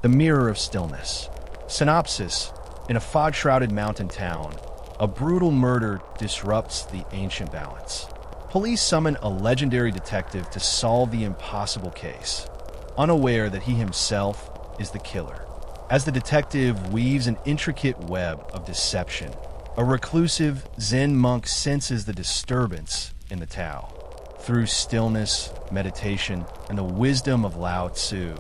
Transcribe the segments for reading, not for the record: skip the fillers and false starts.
The mirror of stillness. Synopsis: in a fog-shrouded mountain town, a brutal murder disrupts the ancient balance. Police summon a legendary detective to solve the impossible case, unaware that he himself is the killer. As the detective weaves an intricate web of deception, a reclusive Zen monk senses the disturbance in the Tao. Through stillness, meditation, and the wisdom of Lao Tzu,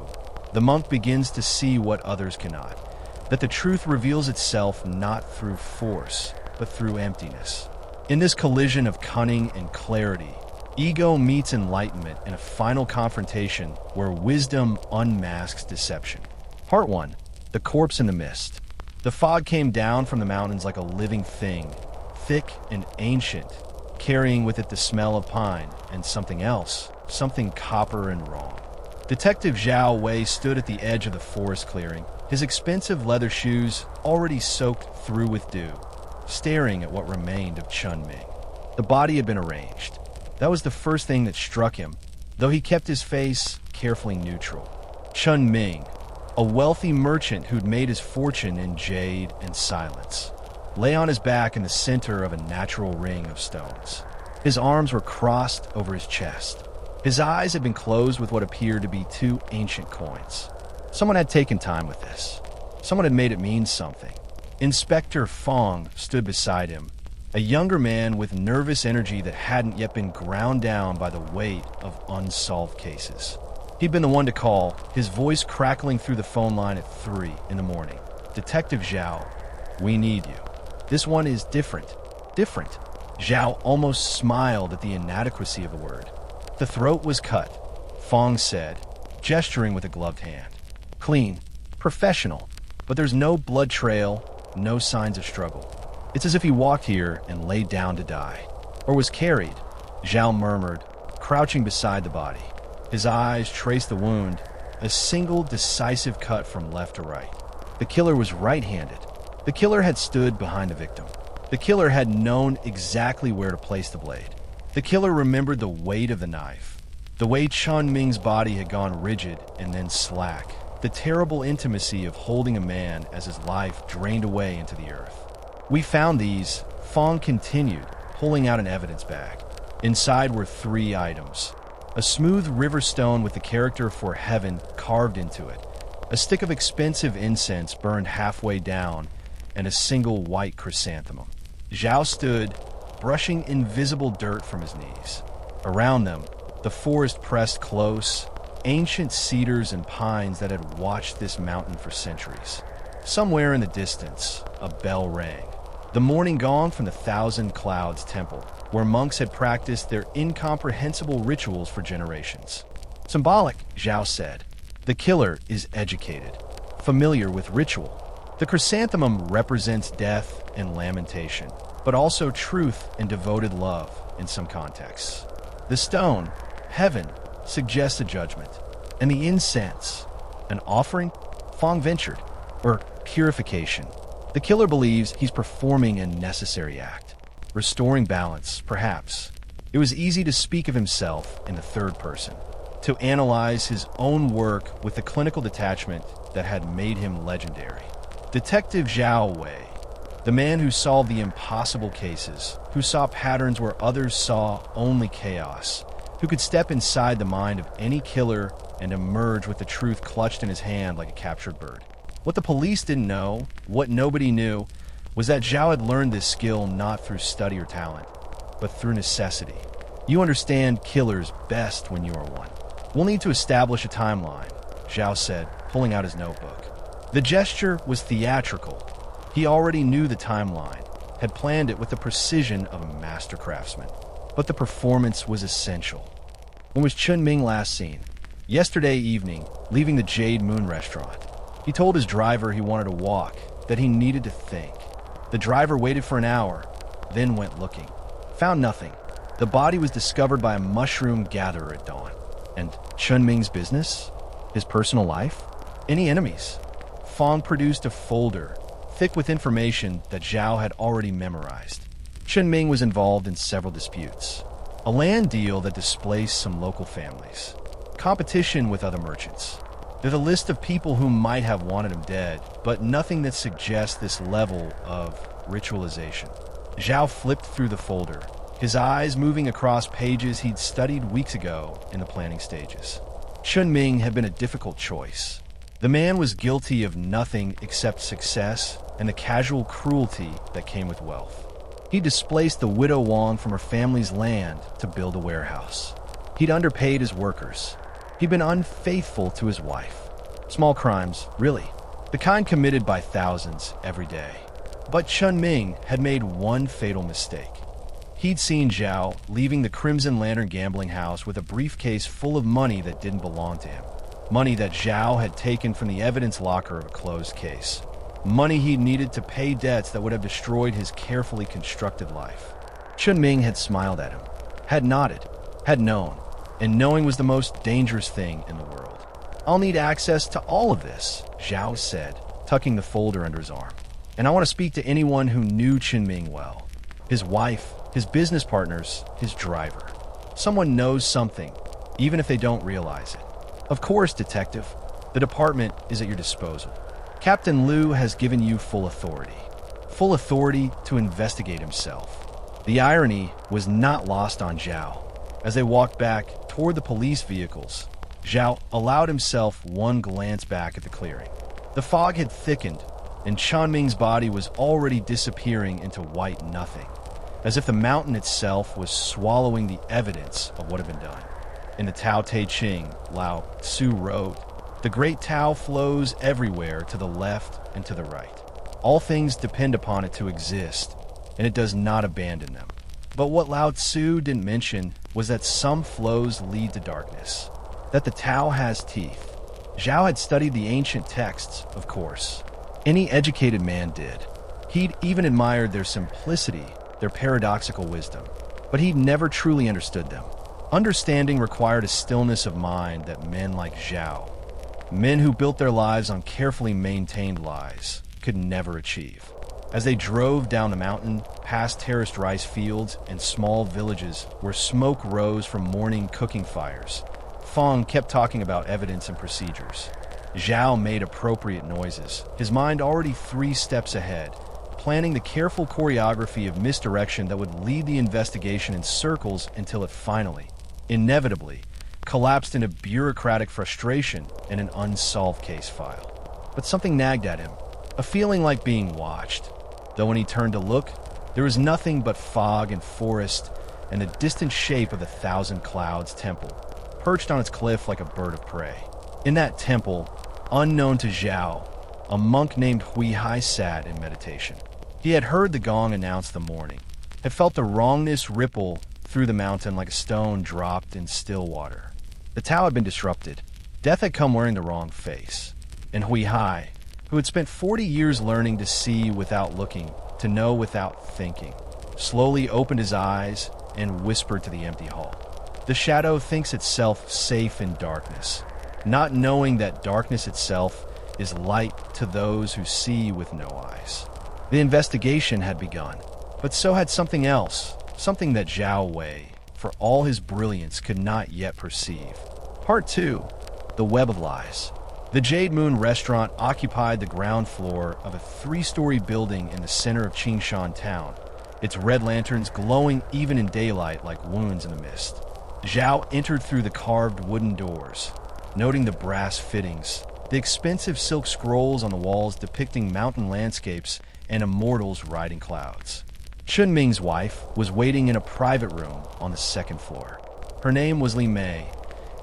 the monk begins to see what others cannot, that the truth reveals itself not through force, but through emptiness. In this collision of cunning and clarity, ego meets enlightenment in a final confrontation where wisdom unmasks deception. Part 1. The corpse in the mist. The fog came down from the mountains like a living thing, thick and ancient, carrying with it the smell of pine and something else, something copper and wrong. Detective Zhao Wei stood at the edge of the forest clearing, his expensive leather shoes already soaked through with dew, staring at what remained of Chun Ming. The body had been arranged. That was the first thing that struck him, though he kept his face carefully neutral. Chun Ming, a wealthy merchant who'd made his fortune in jade and silence, lay on his back in the center of a natural ring of stones. His arms were crossed over his chest. His eyes had been closed with what appeared to be two ancient coins. Someone had taken time with this. Someone had made it mean something. Inspector Fong stood beside him, a younger man with nervous energy that hadn't yet been ground down by the weight of unsolved cases. He'd been the one to call, his voice crackling through the phone line at 3 in the morning. "Detective Zhao, we need you. This one is different. Different." Zhao almost smiled at the inadequacy of the word. "The throat was cut," Fong said, gesturing with a gloved hand. "Clean, professional, but there's no blood trail, no signs of struggle. It's as if he walked here and laid down to die. Or was carried," Zhao murmured, crouching beside the body. His eyes traced the wound, a single decisive cut from left to right. The killer was right-handed. The killer had stood behind the victim. The killer had known exactly where to place the blade. The killer remembered the weight of the knife, the way Chun Ming's body had gone rigid and then slack, the terrible intimacy of holding a man as his life drained away into the earth. "We found these," Fong continued, pulling out an evidence bag. Inside were 3 items. A smooth river stone with the character for heaven carved into it, a stick of expensive incense burned halfway down, and a single white chrysanthemum. Zhao stood, brushing invisible dirt from his knees. Around them, the forest pressed close, ancient cedars and pines that had watched this mountain for centuries. Somewhere in the distance, a bell rang. The morning gong from the Thousand Clouds Temple, where monks had practiced their incomprehensible rituals for generations. "Symbolic," Zhao said. "The killer is educated, familiar with ritual. The chrysanthemum represents death and lamentation, but also truth and devoted love in some contexts. The stone, heaven, suggests a judgment, and the incense, an offering," Fong ventured, "or purification. The killer believes he's performing a necessary act. Restoring balance, perhaps." It was easy to speak of himself in the third person, to analyze his own work with the clinical detachment that had made him legendary. Detective Zhao Wei, the man who solved the impossible cases, who saw patterns where others saw only chaos, who could step inside the mind of any killer and emerge with the truth clutched in his hand like a captured bird. What the police didn't know, what nobody knew, was that Zhao had learned this skill not through study or talent, but through necessity. You understand killers best when you are one. "We'll need to establish a timeline," Zhao said, pulling out his notebook. The gesture was theatrical. He already knew the timeline, had planned it with the precision of a master craftsman. But the performance was essential. When was Chun Ming last seen? Yesterday evening, leaving the Jade Moon restaurant. He told his driver he wanted to walk, that he needed to think. The driver waited for an hour, then went looking. Found nothing. The body was discovered by a mushroom gatherer at dawn. And Chun Ming's business? His personal life? Any enemies? Fong produced a folder, thick with information that Zhao had already memorized. Chun Ming was involved in several disputes. A land deal that displaced some local families. Competition with other merchants. There's a list of people who might have wanted him dead, but nothing that suggests this level of ritualization. Zhao flipped through the folder, his eyes moving across pages he'd studied weeks ago in the planning stages. Chunming had been a difficult choice. The man was guilty of nothing except success and the casual cruelty that came with wealth. He displaced the widow Wang from her family's land to build a warehouse. He'd underpaid his workers. He'd been unfaithful to his wife. Small crimes, really. The kind committed by thousands every day. But Chunming had made one fatal mistake. He'd seen Zhao leaving the Crimson Lantern gambling house with a briefcase full of money that didn't belong to him. Money that Zhao had taken from the evidence locker of a closed case. Money he needed to pay debts that would have destroyed his carefully constructed life. Chunming had smiled at him, had nodded, had known, and knowing was the most dangerous thing in the world. "I'll need access to all of this," Zhao said, tucking the folder under his arm. "And I want to speak to anyone who knew Chunming well. His wife, his business partners, his driver. Someone knows something, even if they don't realize it." "Of course, Detective. The department is at your disposal. Captain Liu has given you full authority. Full authority to investigate himself." The irony was not lost on Zhao. As they walked back toward the police vehicles, Zhao allowed himself one glance back at the clearing. The fog had thickened, and Chunming's body was already disappearing into white nothing, as if the mountain itself was swallowing the evidence of what had been done. In the Tao Te Ching, Lao Tzu wrote, "The great Tao flows everywhere to the left and to the right. All things depend upon it to exist, and it does not abandon them." But what Lao Tzu didn't mention was that some flows lead to darkness, that the Tao has teeth. Zhao had studied the ancient texts, of course. Any educated man did. He'd even admired their simplicity, their paradoxical wisdom, but he'd never truly understood them. Understanding required a stillness of mind that men like Zhao, men who built their lives on carefully maintained lies, could never achieve. As they drove down the mountain, past terraced rice fields and small villages where smoke rose from morning cooking fires, Fong kept talking about evidence and procedures. Zhao made appropriate noises, his mind already 3 steps ahead, planning the careful choreography of misdirection that would lead the investigation in circles until it finally, inevitably, collapsed into bureaucratic frustration and an unsolved case file. But something nagged at him, a feeling like being watched. Though when he turned to look, there was nothing but fog and forest and the distant shape of the Thousand Clouds temple, perched on its cliff like a bird of prey. In that temple, unknown to Zhao, a monk named Hui Hai sat in meditation. He had heard the gong announce the morning, had felt the wrongness ripple through the mountain like a stone dropped in still water. The Tao had been disrupted. Death had come wearing the wrong face. And Hui Hai, who had spent 40 years learning to see without looking, to know without thinking, slowly opened his eyes and whispered to the empty hall. The shadow thinks itself safe in darkness, not knowing that darkness itself is light to those who see with no eyes. The investigation had begun, but so had something else, something that Zhao Wei, for all his brilliance, could not yet perceive. Part 2. The Web of Lies. The Jade Moon restaurant occupied the ground floor of a 3-story building in the center of Qingshan town, its red lanterns glowing even in daylight like wounds in the mist. Zhao entered through the carved wooden doors, noting the brass fittings, the expensive silk scrolls on the walls depicting mountain landscapes and immortals riding clouds. Chunming's wife was waiting in a private room on the 2nd floor. Her name was Li Mei,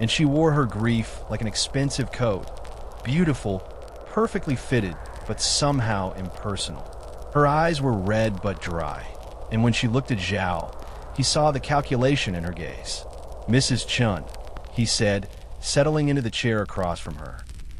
and she wore her grief like an expensive coat, beautiful, perfectly fitted, but somehow impersonal. Her eyes were red but dry, and when she looked at Zhao, he saw the calculation in her gaze. "Mrs. Chun," he said, settling into the chair across from her.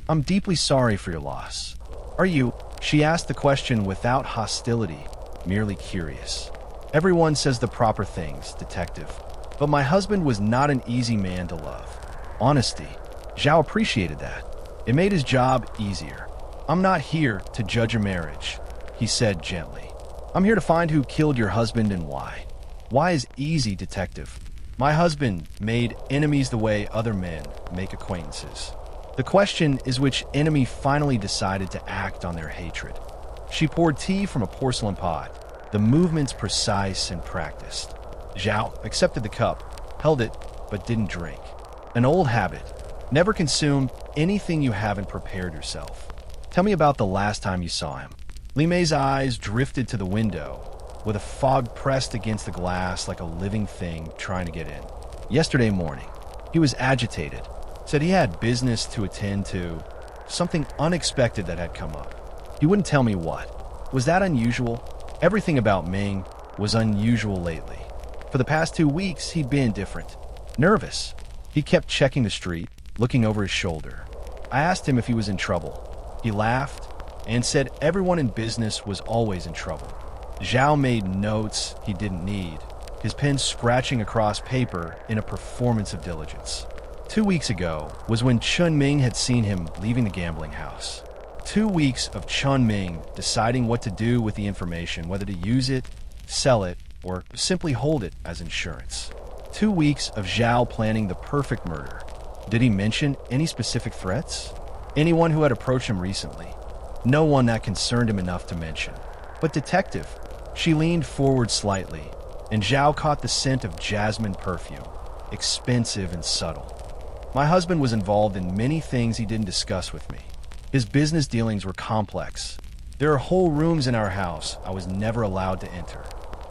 "I'm deeply sorry for your loss." "Are you?" She asked the question without hostility, merely curious. "Everyone says the proper things, Detective, but my husband was not an easy man to love." Honesty. Zhao appreciated that. It made his job easier. "I'm not here to judge your marriage," he said gently. "I'm here to find who killed your husband and why." "Why is easy, Detective. My husband made enemies the way other men make acquaintances." The question is which enemy finally decided to act on their hatred. She poured tea from a porcelain pot, the movements precise and practiced. Zhao accepted the cup, held it, but didn't drink. An old habit. Never consume anything you haven't prepared yourself. Tell me about the last time you saw him. Li Mei's eyes drifted to the window, with a fog pressed against the glass like a living thing trying to get in. Yesterday morning, he was agitated, said he had business to attend to, something unexpected that had come up. He wouldn't tell me what. Was that unusual? Everything about Ming was unusual lately. For the past 2 weeks, he'd been different. Nervous. He kept checking the street, looking over his shoulder. I asked him if he was in trouble. He laughed and said everyone in business was always in trouble. Zhao made notes he didn't need, his pen scratching across paper in a performance of diligence. 2 weeks ago was when Chun Ming had seen him leaving the gambling house. 2 weeks of Chun Ming deciding what to do with the information, whether to use it, sell it, or simply hold it as insurance. 2 weeks of Zhao planning the perfect murder. Did he mention any specific threats? Anyone who had approached him recently? No one that concerned him enough to mention. But detective. She leaned forward slightly, and Zhao caught the scent of jasmine perfume, expensive and subtle. My husband was involved in many things he didn't discuss with me. His business dealings were complex. There are whole rooms in our house I was never allowed to enter.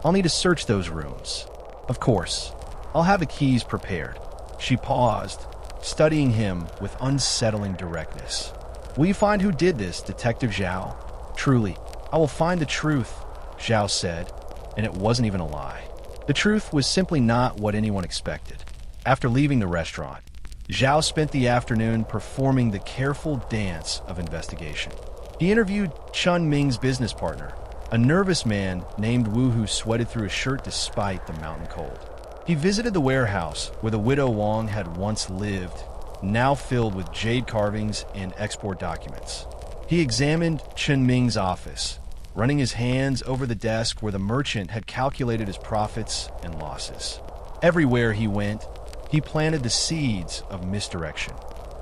I'll need to search those rooms. Of course, I'll have the keys prepared. She paused, studying him with unsettling directness. Will you find who did this, Detective Zhao? Truly, I will find the truth, Zhao said, and it wasn't even a lie. The truth was simply not what anyone expected. After leaving the restaurant, Zhao spent the afternoon performing the careful dance of investigation. He interviewed Chun Ming's business partner, a nervous man named Wu who sweated through his shirt despite the mountain cold. He visited the warehouse where the widow Wang had once lived, now filled with jade carvings and export documents. He examined Chun Ming's office, running his hands over the desk where the merchant had calculated his profits and losses. Everywhere he went, he planted the seeds of misdirection.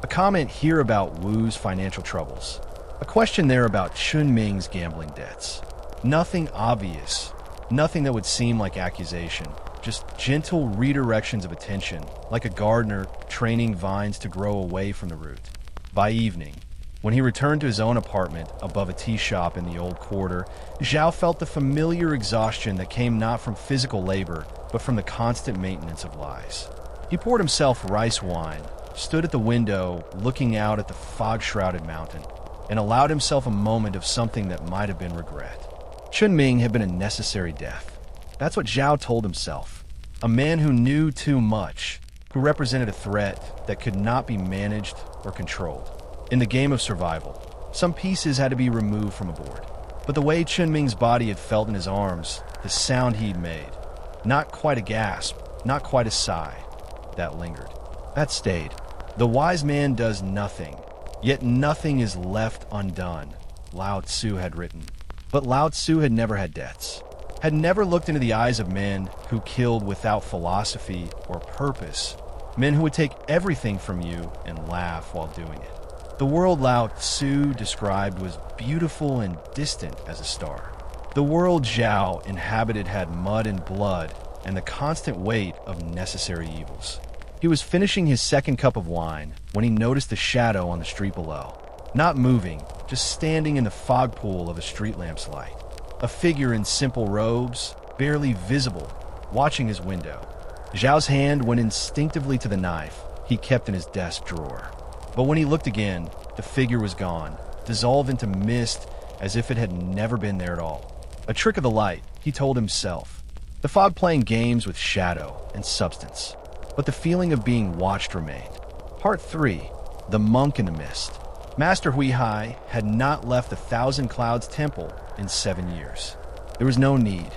A comment here about Wu's financial troubles. A question there about Chun Ming's gambling debts. Nothing obvious, nothing that would seem like accusation, just gentle redirections of attention, like a gardener training vines to grow away from the root. By evening, when he returned to his own apartment above a tea shop in the old quarter, Zhao felt the familiar exhaustion that came not from physical labor, but from the constant maintenance of lies. He poured himself rice wine, stood at the window looking out at the fog-shrouded mountain, and allowed himself a moment of something that might have been regret. Chun Ming had been a necessary death. That's what Zhao told himself. A man who knew too much, who represented a threat that could not be managed or controlled. In the game of survival, some pieces had to be removed from a board. But the way Chun Ming's body had felt in his arms, the sound he'd made, not quite a gasp, not quite a sigh, that lingered. That stayed. The wise man does nothing, yet nothing is left undone, Lao Tzu had written. But Lao Tzu had never had debts, had never looked into the eyes of men who killed without philosophy or purpose, men who would take everything from you and laugh while doing it. The world Lao Tzu described was beautiful and distant as a star. The world Zhao inhabited had mud and blood and the constant weight of necessary evils. He was finishing his second cup of wine when he noticed a shadow on the street below. Not moving, just standing in the fog pool of a street lamp's light. A figure in simple robes, barely visible, watching his window. Zhao's hand went instinctively to the knife he kept in his desk drawer. But when he looked again, the figure was gone, dissolved into mist as if it had never been there at all. A trick of the light, he told himself. The fog playing games with shadow and substance. But the feeling of being watched remained. Part 3. The Monk in the Mist. Master Huihai had not left the Thousand Clouds Temple in 7 years. There was no need.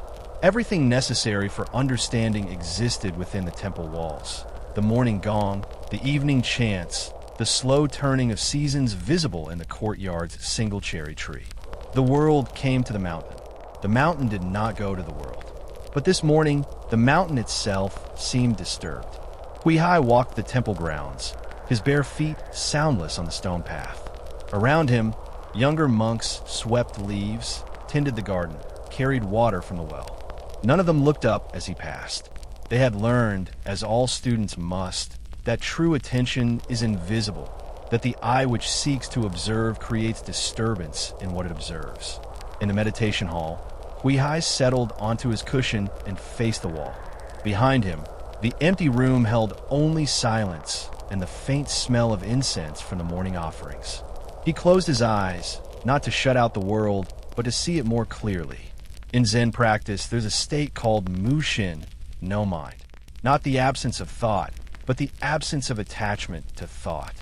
Everything necessary for understanding existed within the temple walls. The morning gong, the evening chants, the slow turning of seasons visible in the courtyard's single cherry tree. The world came to the mountain. The mountain did not go to the world. But this morning, the mountain itself seemed disturbed. Huihai walked the temple grounds, his bare feet soundless on the stone path. Around him, younger monks swept leaves, tended the garden, carried water from the well. None of them looked up as he passed. They had learned, as all students must, that true attention is invisible, that the eye which seeks to observe creates disturbance in what it observes. In the meditation hall, Huihai settled onto his cushion and faced the wall. Behind him, the empty room held only silence and the faint smell of incense from the morning offerings. He closed his eyes, not to shut out the world, but to see it more clearly. In Zen practice, there's a state called mushin, no mind. Not the absence of thought, but the absence of attachment to thought.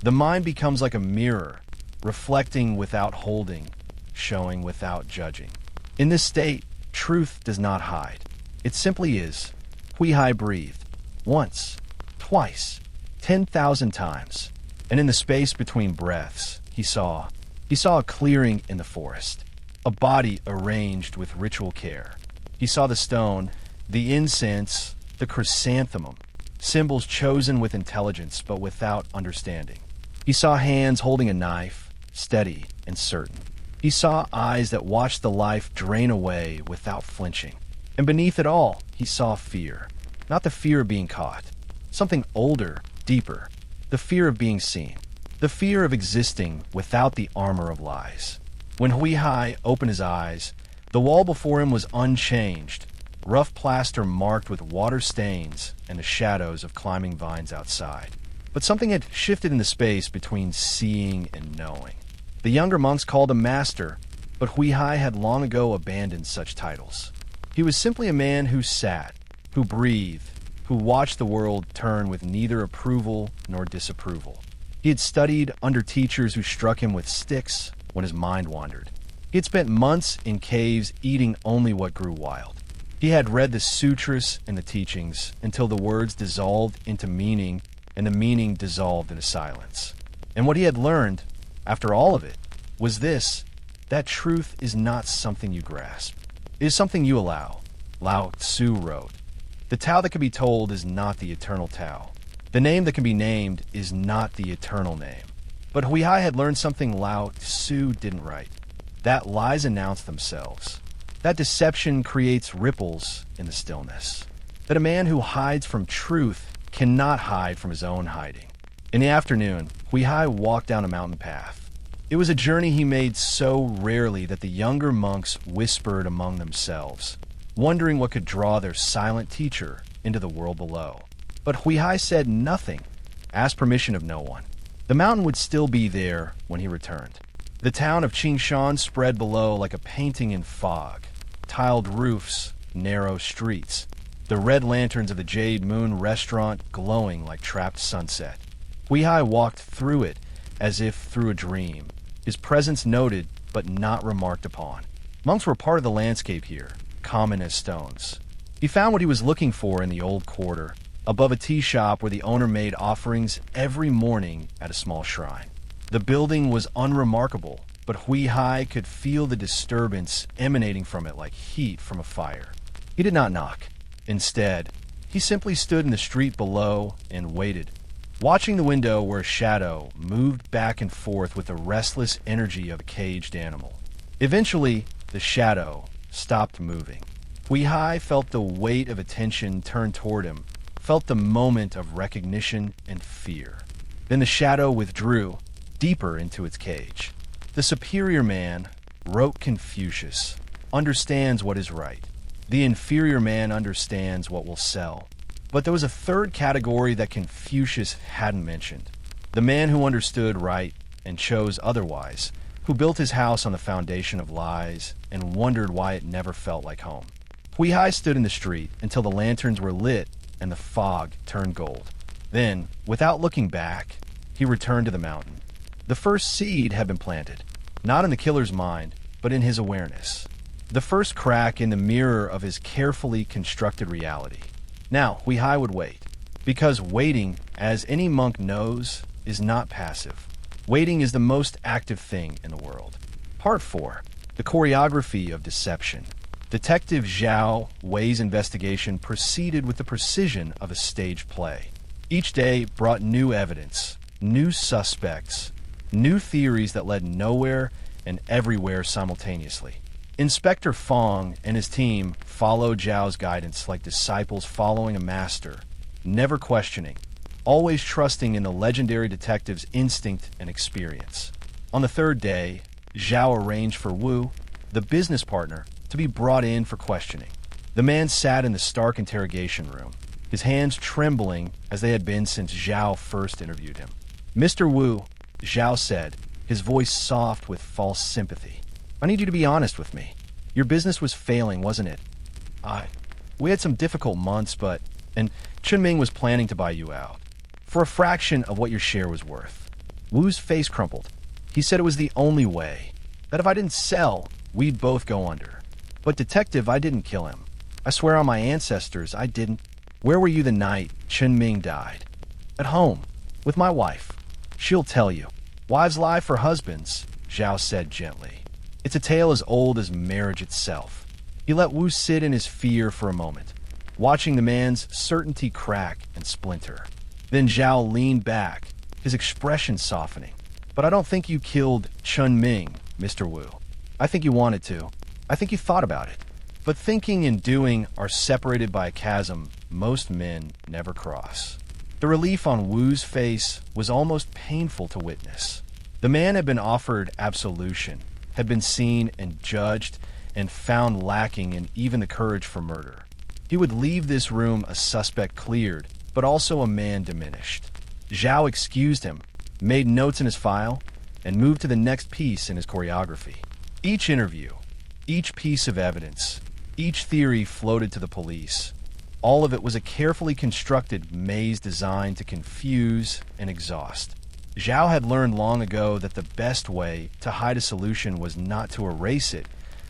The mind becomes like a mirror, reflecting without holding, showing without judging. In this state, truth does not hide. It simply is. Huihai breathed. Once, twice, 10,000 times. And in the space between breaths, he saw a clearing in the forest, a body arranged with ritual care. He saw the stone, the incense, the chrysanthemum, symbols chosen with intelligence but without understanding. He saw hands holding a knife, steady and certain. He saw eyes that watched the life drain away without flinching. And beneath it all, he saw fear. Not the fear of being caught. Something older, deeper. The fear of being seen. The fear of existing without the armor of lies. When Huihai opened his eyes, the wall before him was unchanged, rough plaster marked with water stains and the shadows of climbing vines outside. But something had shifted in the space between seeing and knowing. The younger monks called him master, but Huihai had long ago abandoned such titles. He was simply a man who sat, who breathed, who watched the world turn with neither approval nor disapproval. He had studied under teachers who struck him with sticks when his mind wandered. He had spent months in caves eating only what grew wild. He had read the sutras and the teachings until the words dissolved into meaning and the meaning dissolved into silence. And what he had learned, after all of it, was this: that truth is not something you grasp. It is something you allow. Lao Tzu wrote, "The Tao that can be told is not the eternal Tao. The name that can be named is not the eternal name." But Huihai had learned something Lao Tzu didn't write. That lies announce themselves. That deception creates ripples in the stillness. That a man who hides from truth cannot hide from his own hiding. In the afternoon, Huihai walked down a mountain path. It was a journey he made so rarely that the younger monks whispered among themselves, wondering what could draw their silent teacher into the world below. But Huihai said nothing, asked permission of no one. The mountain would still be there when he returned. The town of Qingshan spread below like a painting in fog. Tiled roofs, narrow streets. The red lanterns of the Jade Moon restaurant glowing like trapped sunset. Huihai walked through it as if through a dream, his presence noted but not remarked upon. Monks were part of the landscape here, common as stones. He found what he was looking for in the old quarter, above a tea shop where the owner made offerings every morning at a small shrine. The building was unremarkable, but Huihai could feel the disturbance emanating from it like heat from a fire. He did not knock. Instead, he simply stood in the street below and waited, watching the window where a shadow moved back and forth with the restless energy of a caged animal. Eventually, the shadow stopped moving. Huihai felt the weight of attention turn toward him, felt the moment of recognition and fear. Then the shadow withdrew, deeper into its cage. The superior man, wrote Confucius, understands what is right. The inferior man understands what will sell. But there was a third category that Confucius hadn't mentioned. The man who understood right and chose otherwise, who built his house on the foundation of lies and wondered why it never felt like home. Huihai stood in the street until the lanterns were lit and the fog turned gold. Then, without looking back, he returned to the mountain. The first seed had been planted, not in the killer's mind, but in his awareness. The first crack in the mirror of his carefully constructed reality. Now, Huihai would wait, because waiting, as any monk knows, is not passive. Waiting is the most active thing in the world. Part 4. The choreography of deception. Detective Zhao Wei's investigation proceeded with the precision of a stage play. Each day brought new evidence, new suspects, new theories that led nowhere and everywhere simultaneously. Inspector Fong and his team followed Zhao's guidance like disciples following a master, never questioning, always trusting in the legendary detective's instinct and experience. On the third day, Zhao arranged for Wu, the business partner, to be brought in for questioning. The man sat in the stark interrogation room, his hands trembling as they had been since Zhao first interviewed him. "Mr. Wu," Zhao said, his voice soft with false sympathy, "I need you to be honest with me. Your business was failing, wasn't it? We had some difficult months, and Chunming was planning to buy you out for a fraction of what your share was worth." Wu's face crumpled. He said it was the only way, that if I didn't sell, we'd both go under. "But detective, I didn't kill him. I swear on my ancestors, I didn't." "Where were you the night Chunming died?" "At home, with my wife. She'll tell you. Wives lie for husbands," Zhao said gently. "It's a tale as old as marriage itself." He let Wu sit in his fear for a moment, watching the man's certainty crack and splinter. Then Zhao leaned back, his expression softening. "But I don't think you killed Chunming, Mr. Wu. I think you wanted to. I think you thought about it. But thinking and doing are separated by a chasm most men never cross." The relief on Wu's face was almost painful to witness. The man had been offered absolution, had been seen and judged, and found lacking in even the courage for murder. He would leave this room a suspect cleared, but also a man diminished. Zhao excused him, made notes in his file, and moved to the next piece in his choreography. Each interview, each piece of evidence, each theory floated to the police. All of it was a carefully constructed maze designed to confuse and exhaust. Zhao had learned long ago that the best way to hide a solution was not to erase it,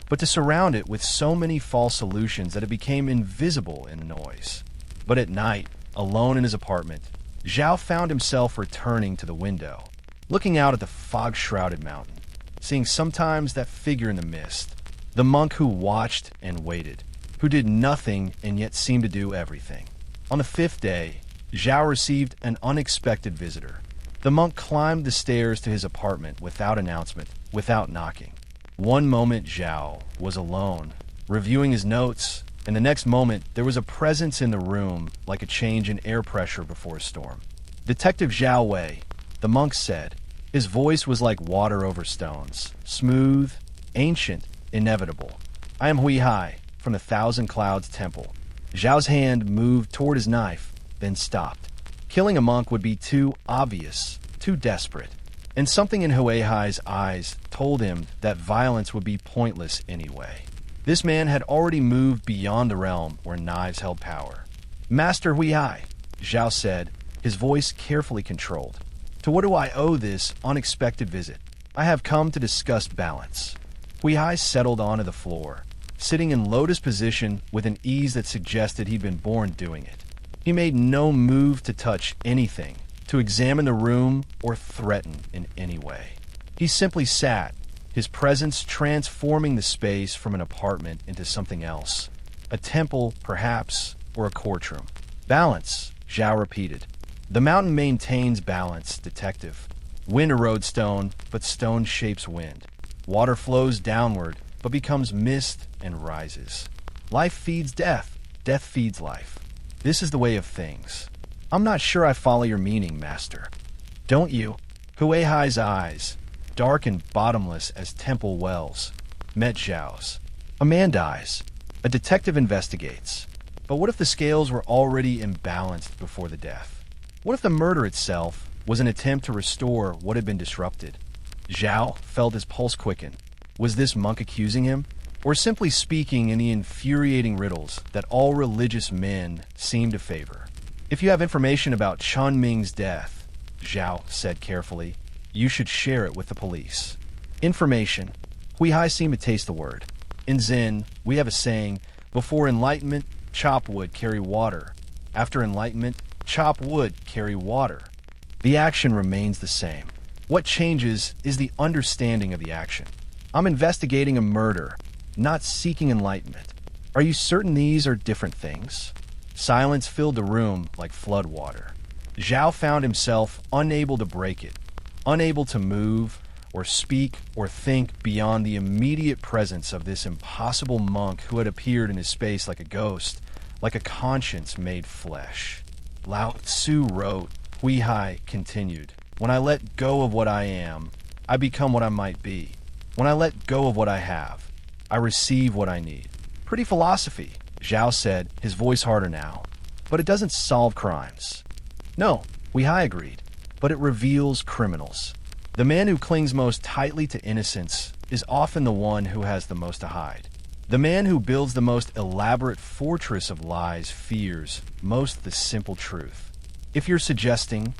but to surround it with so many false solutions that it became invisible in the noise. But at night, alone in his apartment, Zhao found himself returning to the window, looking out at the fog-shrouded mountain, seeing sometimes that figure in the mist, the monk who watched and waited, who did nothing and yet seemed to do everything. On the fifth day, Zhao received an unexpected visitor. The monk climbed the stairs to his apartment without announcement, without knocking. One moment Zhao was alone, reviewing his notes, and the next moment there was a presence in the room like a change in air pressure before a storm. "Detective Zhao Wei," the monk said. His voice was like water over stones, smooth, ancient, inevitable. "I am Hui Hai, from the Thousand Clouds Temple." Zhao's hand moved toward his knife, then stopped. Killing a monk would be too obvious, too desperate, and something in Hui Hai's eyes told him that violence would be pointless anyway. This man had already moved beyond the realm where knives held power. "Master Hui Hai," Zhao said, his voice carefully controlled. "To what do I owe this unexpected visit? I have come to discuss balance." Hui Hai settled onto the floor, sitting in lotus position with an ease that suggested he'd been born doing it. He made no move to touch anything, to examine the room, or threaten in any way. He simply sat, his presence transforming the space from an apartment into something else. A temple, perhaps, or a courtroom. "Balance," Zhao repeated. "The mountain maintains balance, detective. Wind erodes stone, but stone shapes wind. Water flows downward, but becomes mist and rises. Life feeds death, death feeds life. This is the way of things. I'm not sure I follow your meaning, master." "Don't you?" Hui Hai's eyes, dark and bottomless as temple wells, met Zhao's. "A man dies. A detective investigates. But what if the scales were already imbalanced before the death? What if the murder itself was an attempt to restore what had been disrupted?" Zhao felt his pulse quicken. Was this monk accusing him, or simply speaking in the infuriating riddles that all religious men seem to favor? "If you have information about Chunming's death," Zhao said carefully, "you should share it with the police." Information. Hui Hai seemed to taste the word. In Zen, we have a saying, "Before enlightenment, chop wood, carry water. After enlightenment, chop wood, carry water." The action remains the same. What changes is the understanding of the action. I'm investigating a murder, not seeking enlightenment. Are you certain these are different things? Silence filled the room like flood water. Zhao found himself unable to break it, unable to move or speak or think beyond the immediate presence of this impossible monk who had appeared in his space like a ghost, like a conscience made flesh. Lao Tzu wrote, Hui Hai continued, "When I let go of what I am, I become what I might be. When I let go of what I have, I receive what I need." Pretty philosophy, Zhao said, his voice harder now. But it doesn't solve crimes. No, Hui Hai agreed, but it reveals criminals. The man who clings most tightly to innocence is often the one who has the most to hide. The man who builds the most elaborate fortress of lies fears most the simple truth. If you're suggesting,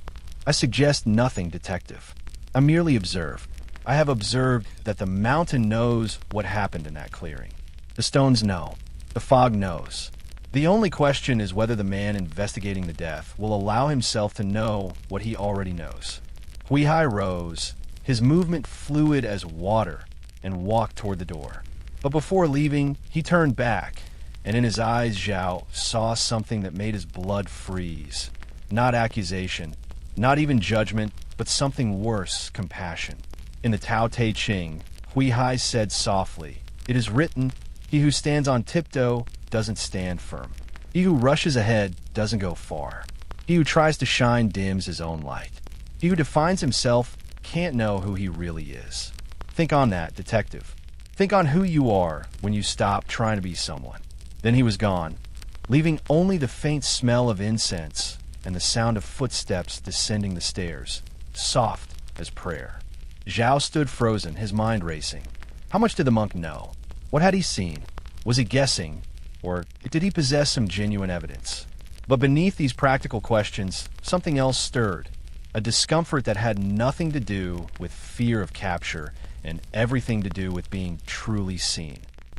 I suggest nothing, detective. I merely observe. I have observed that the mountain knows what happened in that clearing. The stones know. The fog knows. The only question is whether the man investigating the death will allow himself to know what he already knows. Hui Hai rose, his movement fluid as water, and walked toward the door. But before leaving, he turned back, and in his eyes Zhao saw something that made his blood freeze. Not accusation, not even judgment, but something worse, compassion. In the Tao Te Ching, Hui Hai said softly, "It is written, he who stands on tiptoe doesn't stand firm. He who rushes ahead doesn't go far. He who tries to shine dims his own light. He who defines himself can't know who he really is." Think on that, detective. Think on who you are when you stop trying to be someone. Then he was gone, leaving only the faint smell of incense and the sound of footsteps descending the stairs, soft as prayer. Zhao stood frozen, his mind racing. How much did the monk know? What had he seen? Was he guessing? Or did he possess some genuine evidence? But beneath these practical questions, something else stirred. A discomfort that had nothing to do with fear of capture and everything to do with being truly seen.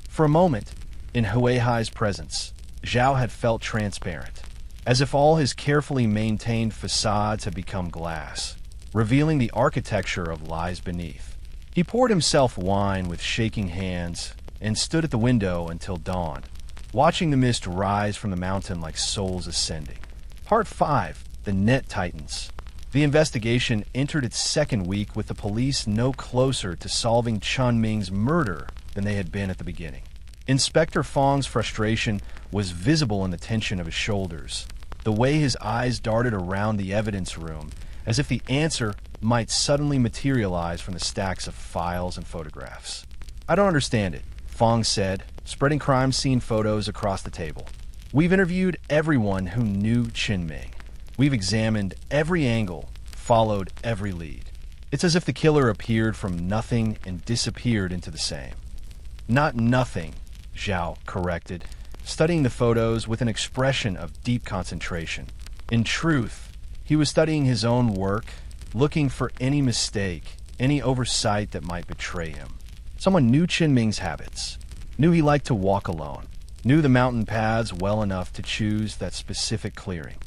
For a moment, in Hui Hai's presence, Zhao had felt transparent, as if all his carefully maintained facades had become glass, revealing the architecture of lies beneath. He poured himself wine with shaking hands and stood at the window until dawn, watching the mist rise from the mountain like souls ascending. Part 5, The Net Tightens. The investigation entered its second week with the police no closer to solving Chun Ming's murder than they had been at the beginning. Inspector Fong's frustration was visible in the tension of his shoulders, the way his eyes darted around the evidence room, as if the answer might suddenly materialize from the stacks of files and photographs. "I don't understand it," Fong said, spreading crime scene photos across the table. "We've interviewed everyone who knew Qin Ming. We've examined every angle, followed every lead. It's as if the killer appeared from nothing and disappeared into the same." "Not nothing," Zhao corrected, studying the photos with an expression of deep concentration. In truth, he was studying his own work, looking for any mistake, any oversight that might betray him. Someone knew Qin Ming's habits, knew he liked to walk alone, knew the mountain paths well enough to choose that specific clearing.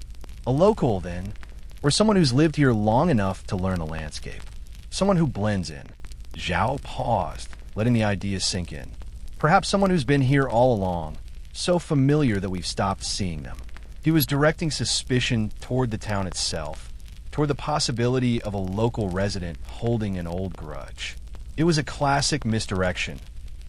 A local, then, or someone who's lived here long enough to learn the landscape. Someone who blends in. Zhao paused, letting the idea sink in. Perhaps someone who's been here all along, so familiar that we've stopped seeing them. He was directing suspicion toward the town itself, toward the possibility of a local resident holding an old grudge. It was a classic misdirection.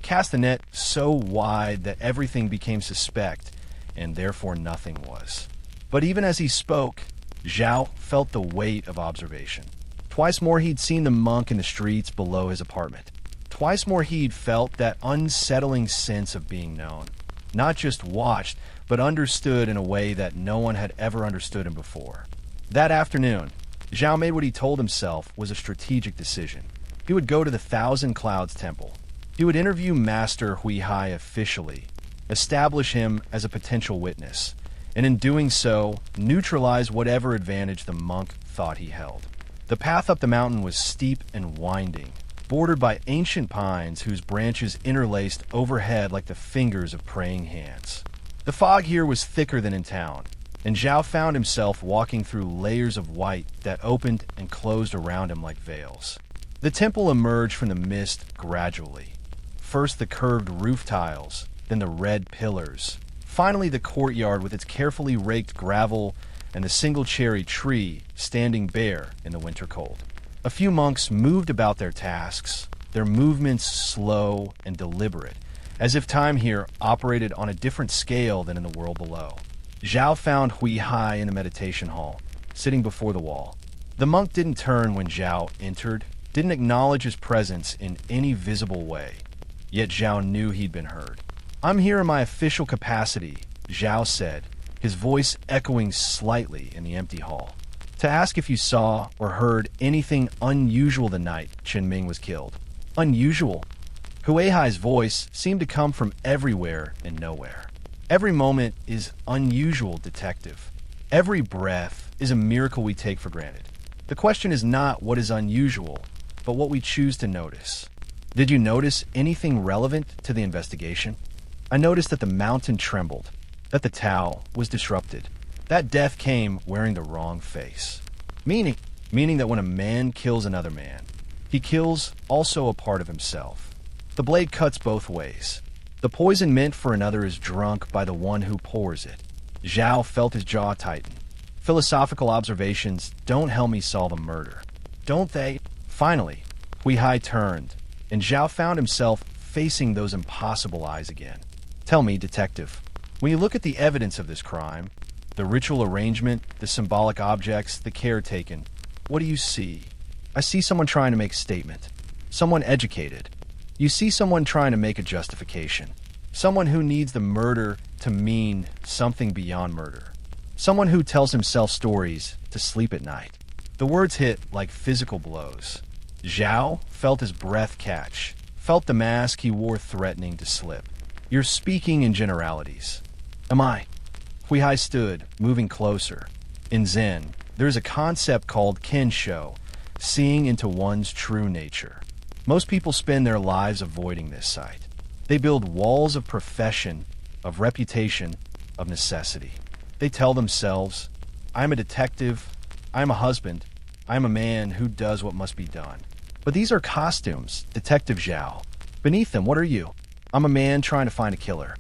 Cast the net so wide that everything became suspect, and therefore nothing was. But even as he spoke, Zhao felt the weight of observation. Twice more he'd seen the monk in the streets below his apartment. Twice more he'd felt that unsettling sense of being known. Not just watched, but understood in a way that no one had ever understood him before. That afternoon, Zhao made what he told himself was a strategic decision. He would go to the Thousand Clouds Temple. He would interview Master Hui Hai officially, establish him as a potential witness, and in doing so, neutralize whatever advantage the monk thought he held. The path up the mountain was steep and winding, bordered by ancient pines whose branches interlaced overhead like the fingers of praying hands. The fog here was thicker than in town, and Zhao found himself walking through layers of white that opened and closed around him like veils. The temple emerged from the mist gradually. First the curved roof tiles, then the red pillars. Finally, the courtyard with its carefully raked gravel and the single cherry tree standing bare in the winter cold. A few monks moved about their tasks, their movements slow and deliberate, as if time here operated on a different scale than in the world below. Zhao found Hui Hai in the meditation hall, sitting before the wall. The monk didn't turn when Zhao entered, didn't acknowledge his presence in any visible way. Yet Zhao knew he'd been heard. "I'm here in my official capacity," Zhao said, his voice echoing slightly in the empty hall, "to ask if you saw or heard anything unusual the night Chen Ming was killed." Unusual? Huihai's voice seemed to come from everywhere and nowhere. Every moment is unusual, detective. Every breath is a miracle we take for granted. The question is not what is unusual, but what we choose to notice. Did you notice anything relevant to the investigation? I noticed that the mountain trembled, that the Tao was disrupted, that death came wearing the wrong face. Meaning that when a man kills another man, he kills also a part of himself. The blade cuts both ways. The poison meant for another is drunk by the one who pours it. Zhao felt his jaw tighten. Philosophical observations don't help me solve a murder, don't they? Finally, Hui Hai turned, and Zhao found himself facing those impossible eyes again. "Tell me, detective, when you look at the evidence of this crime, the ritual arrangement, the symbolic objects, the care taken, what do you see?" "I see someone trying to make a statement. Someone educated. You see someone trying to make a justification. Someone who needs the murder to mean something beyond murder. Someone who tells himself stories to sleep at night." The words hit like physical blows. Zhao felt his breath catch, felt the mask he wore threatening to slip. "You're speaking in generalities." "Am I?" Hui Hai stood, moving closer. In Zen, there's a concept called kensho, seeing into one's true nature. Most people spend their lives avoiding this sight. They build walls of profession, of reputation, of necessity. They tell themselves, "I'm a detective, I'm a husband, I'm a man who does what must be done." But these are costumes, Detective Zhao. Beneath them, what are you? "I'm a man trying to find a killer."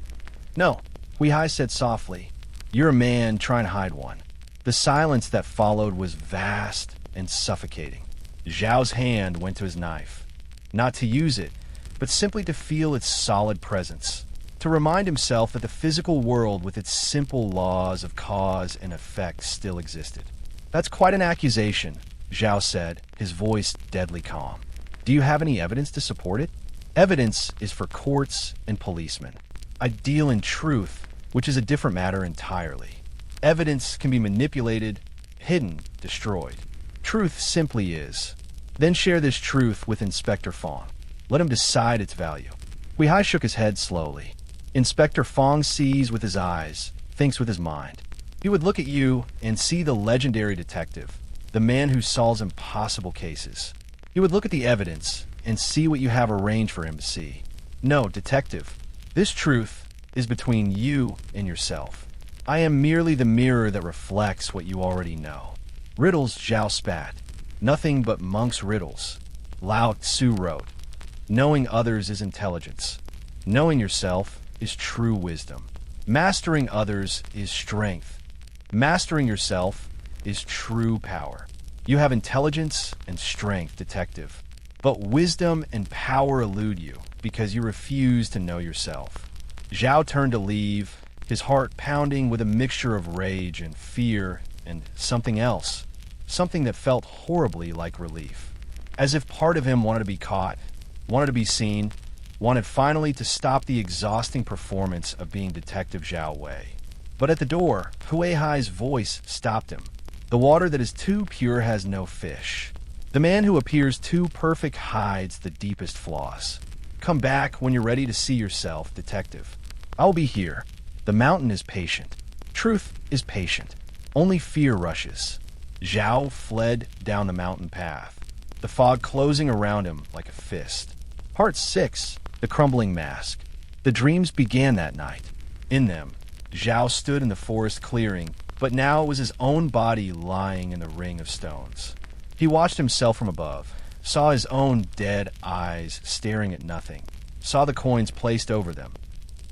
"No," Hui Hai said softly. "You're a man trying to hide one." The silence that followed was vast and suffocating. Zhao's hand went to his knife. Not to use it, but simply to feel its solid presence. To remind himself that the physical world with its simple laws of cause and effect still existed. "That's quite an accusation," Zhao said, his voice deadly calm. "Do you have any evidence to support it?" "Evidence is for courts and policemen. I deal in truth, which is a different matter entirely. Evidence can be manipulated, hidden, destroyed. Truth simply is. Then share this truth with Inspector Fong. Let him decide its value." Hui Hai shook his head slowly. "Inspector Fong sees with his eyes, thinks with his mind. He would look at you and see the legendary detective, the man who solves impossible cases. He would look at the evidence and see what you have arranged for him to see. No, detective, this truth is between you and yourself. I am merely the mirror that reflects what you already know." "Riddles," Zhao spat. "Nothing but monk's riddles." Lao Tzu wrote, "Knowing others is intelligence. Knowing yourself is true wisdom. Mastering others is strength. Mastering yourself is true power. You have intelligence and strength, detective. But wisdom and power elude you because you refuse to know yourself." Zhao turned to leave, his heart pounding with a mixture of rage and fear and something else. Something that felt horribly like relief. As if part of him wanted to be caught, wanted to be seen, wanted finally to stop the exhausting performance of being Detective Zhao Wei. But at the door, Hui Hai's voice stopped him. "The water that is too pure has no fish. The man who appears too perfect hides the deepest flaws. Come back when you're ready to see yourself, detective. I'll be here. The mountain is patient. Truth is patient. Only fear rushes." Zhao fled down the mountain path, the fog closing around him like a fist. Part 6. The Crumbling Mask. The dreams began that night. In them, Zhao stood in the forest clearing, but now it was his own body lying in the ring of stones. He watched himself from above, saw his own dead eyes staring at nothing, saw the coins placed over them.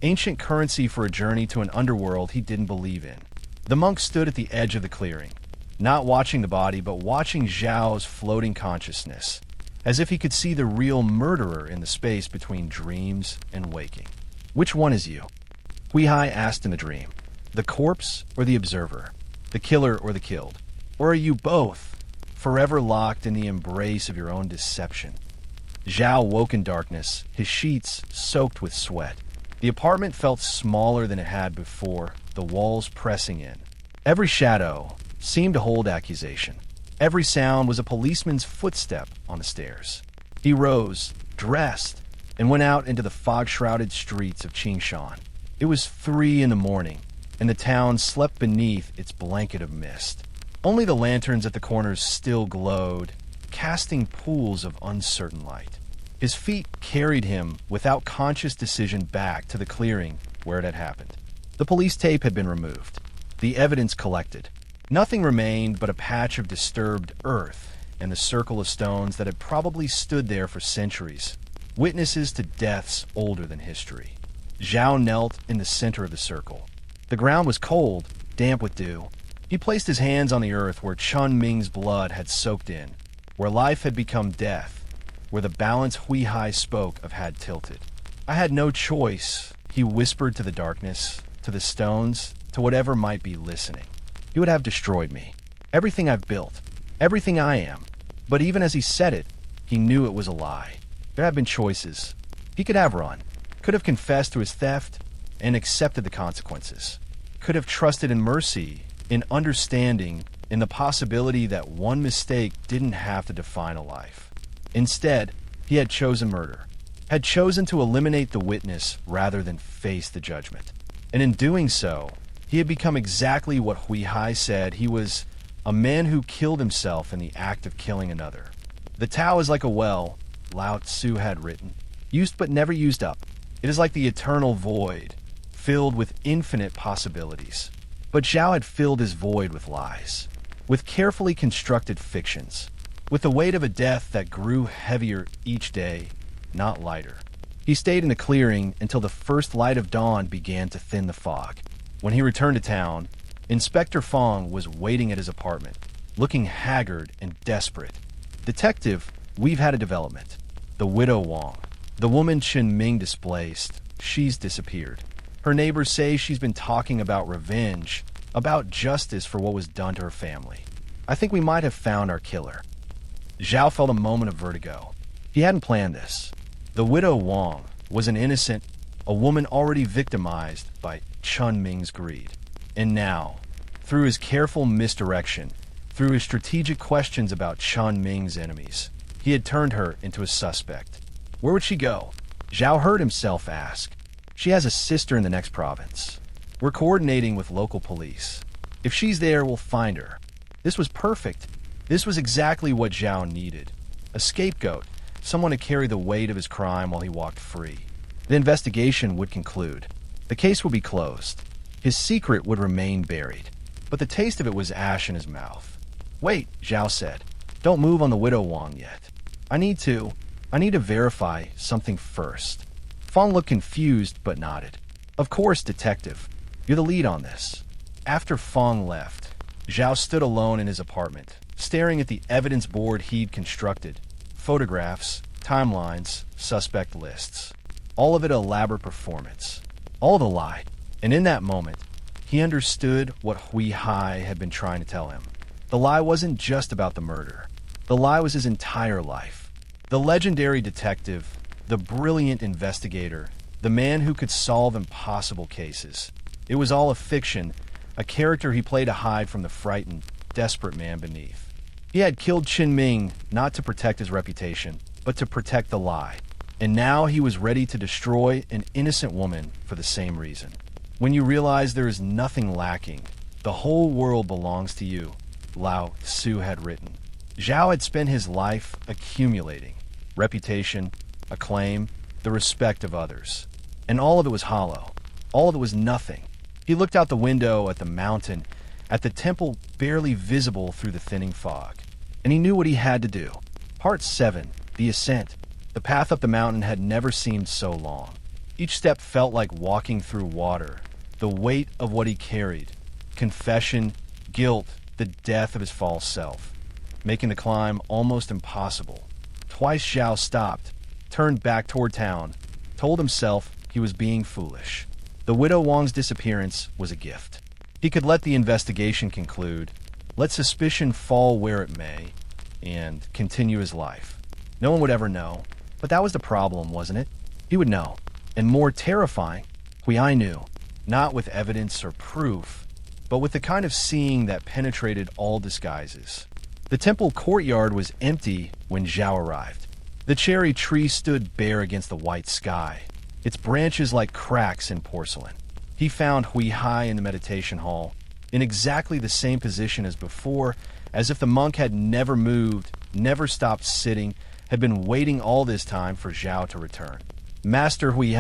Ancient currency for a journey to an underworld he didn't believe in. The monk stood at the edge of the clearing, not watching the body, but watching Zhao's floating consciousness, as if he could see the real murderer in the space between dreams and waking. "Which one is you?" Huihai asked in the dream. "The corpse or the observer? The killer or the killed? Or are you both, forever locked in the embrace of your own deception?" Zhao woke in darkness, his sheets soaked with sweat. The apartment felt smaller than it had before, the walls pressing in. Every shadow seemed to hold accusation. Every sound was a policeman's footstep on the stairs. He rose, dressed, and went out into the fog-shrouded streets of Qingshan. It was 3 in the morning, and the town slept beneath its blanket of mist. Only the lanterns at the corners still glowed, casting pools of uncertain light. His feet carried him without conscious decision back to the clearing where it had happened. The police tape had been removed, the evidence collected. Nothing remained but a patch of disturbed earth and the circle of stones that had probably stood there for centuries, witnesses to deaths older than history. Zhao knelt in the center of the circle. The ground was cold, damp with dew. He placed his hands on the earth where Chun Ming's blood had soaked in, where life had become death, where the balance Huihai spoke of had tilted. "I had no choice," he whispered to the darkness, to the stones, to whatever might be listening. "He would have destroyed me. Everything I've built. Everything I am." But even as he said it, he knew it was a lie. There had been choices. He could have run, could have confessed to his theft, and accepted the consequences. Could have trusted in mercy, in understanding, in the possibility that one mistake didn't have to define a life. Instead, he had chosen murder, had chosen to eliminate the witness rather than face the judgment. And in doing so, he had become exactly what Huihai said. He was a man who killed himself in the act of killing another. "The Tao is like a well," Lao Tzu had written, "used but never used up. It is like the eternal void, filled with infinite possibilities." But Zhao had filled his void with lies, with carefully constructed fictions, with the weight of a death that grew heavier each day, not lighter. He stayed in the clearing until the first light of dawn began to thin the fog. When he returned to town, Inspector Fong was waiting at his apartment, looking haggard and desperate. "Detective, we've had a development. The widow Wong, the woman Chen Ming displaced, she's disappeared. Her neighbors say she's been talking about revenge, about justice for what was done to her family. I think we might have found our killer." Zhao felt a moment of vertigo. He hadn't planned this. The widow Wong was an innocent, a woman already victimized by Chun Ming's greed. And now, through his careful misdirection, through his strategic questions about Chun Ming's enemies, he had turned her into a suspect. Where would she go? Zhao heard himself ask. "She has a sister in the next province. We're coordinating with local police. If she's there, we'll find her." This was perfect. This was exactly what Zhao needed. A scapegoat, someone to carry the weight of his crime while he walked free. The investigation would conclude. The case would be closed. His secret would remain buried. But the taste of it was ash in his mouth. "Wait," Zhao said. "Don't move on the widow Wong yet. I need to verify something first." Fong looked confused but nodded. "Of course, detective. You're the lead on this." After Fong left, Zhao stood alone in his apartment, staring at the evidence board he'd constructed. Photographs, timelines, suspect lists. All of it an elaborate performance. All of a lie. And in that moment, he understood what Huihai had been trying to tell him. The lie wasn't just about the murder. The lie was his entire life. The legendary detective, the brilliant investigator, the man who could solve impossible cases. It was all a fiction, a character he played to hide from the frightened, desperate man beneath. He had killed Chen Ming not to protect his reputation, but to protect the lie. And now he was ready to destroy an innocent woman for the same reason. When you realize there is nothing lacking, the whole world belongs to you, Lao Tzu had written. Zhao had spent his life accumulating reputation, acclaim, the respect of others. And all of it was hollow. All of it was nothing. He looked out the window at the mountain, at the temple barely visible through the thinning fog. And he knew what he had to do. Part 7, the ascent. The path up the mountain had never seemed so long. Each step felt like walking through water. The weight of what he carried, confession, guilt, the death of his false self, making the climb almost impossible. Twice Zhao stopped, turned back toward town, told himself he was being foolish. The widow Wang's disappearance was a gift. He could let the investigation conclude, let suspicion fall where it may, and continue his life. No one would ever know, but that was the problem, wasn't it? He would know. And more terrifying, Hui knew, not with evidence or proof, but with the kind of seeing that penetrated all disguises. The temple courtyard was empty when Zhao arrived. The cherry tree stood bare against the white sky, its branches like cracks in porcelain. He found Hui in the meditation hall, in exactly the same position as before, as if the monk had never moved, never stopped sitting, had been waiting all this time for Zhao to return. Master Hui,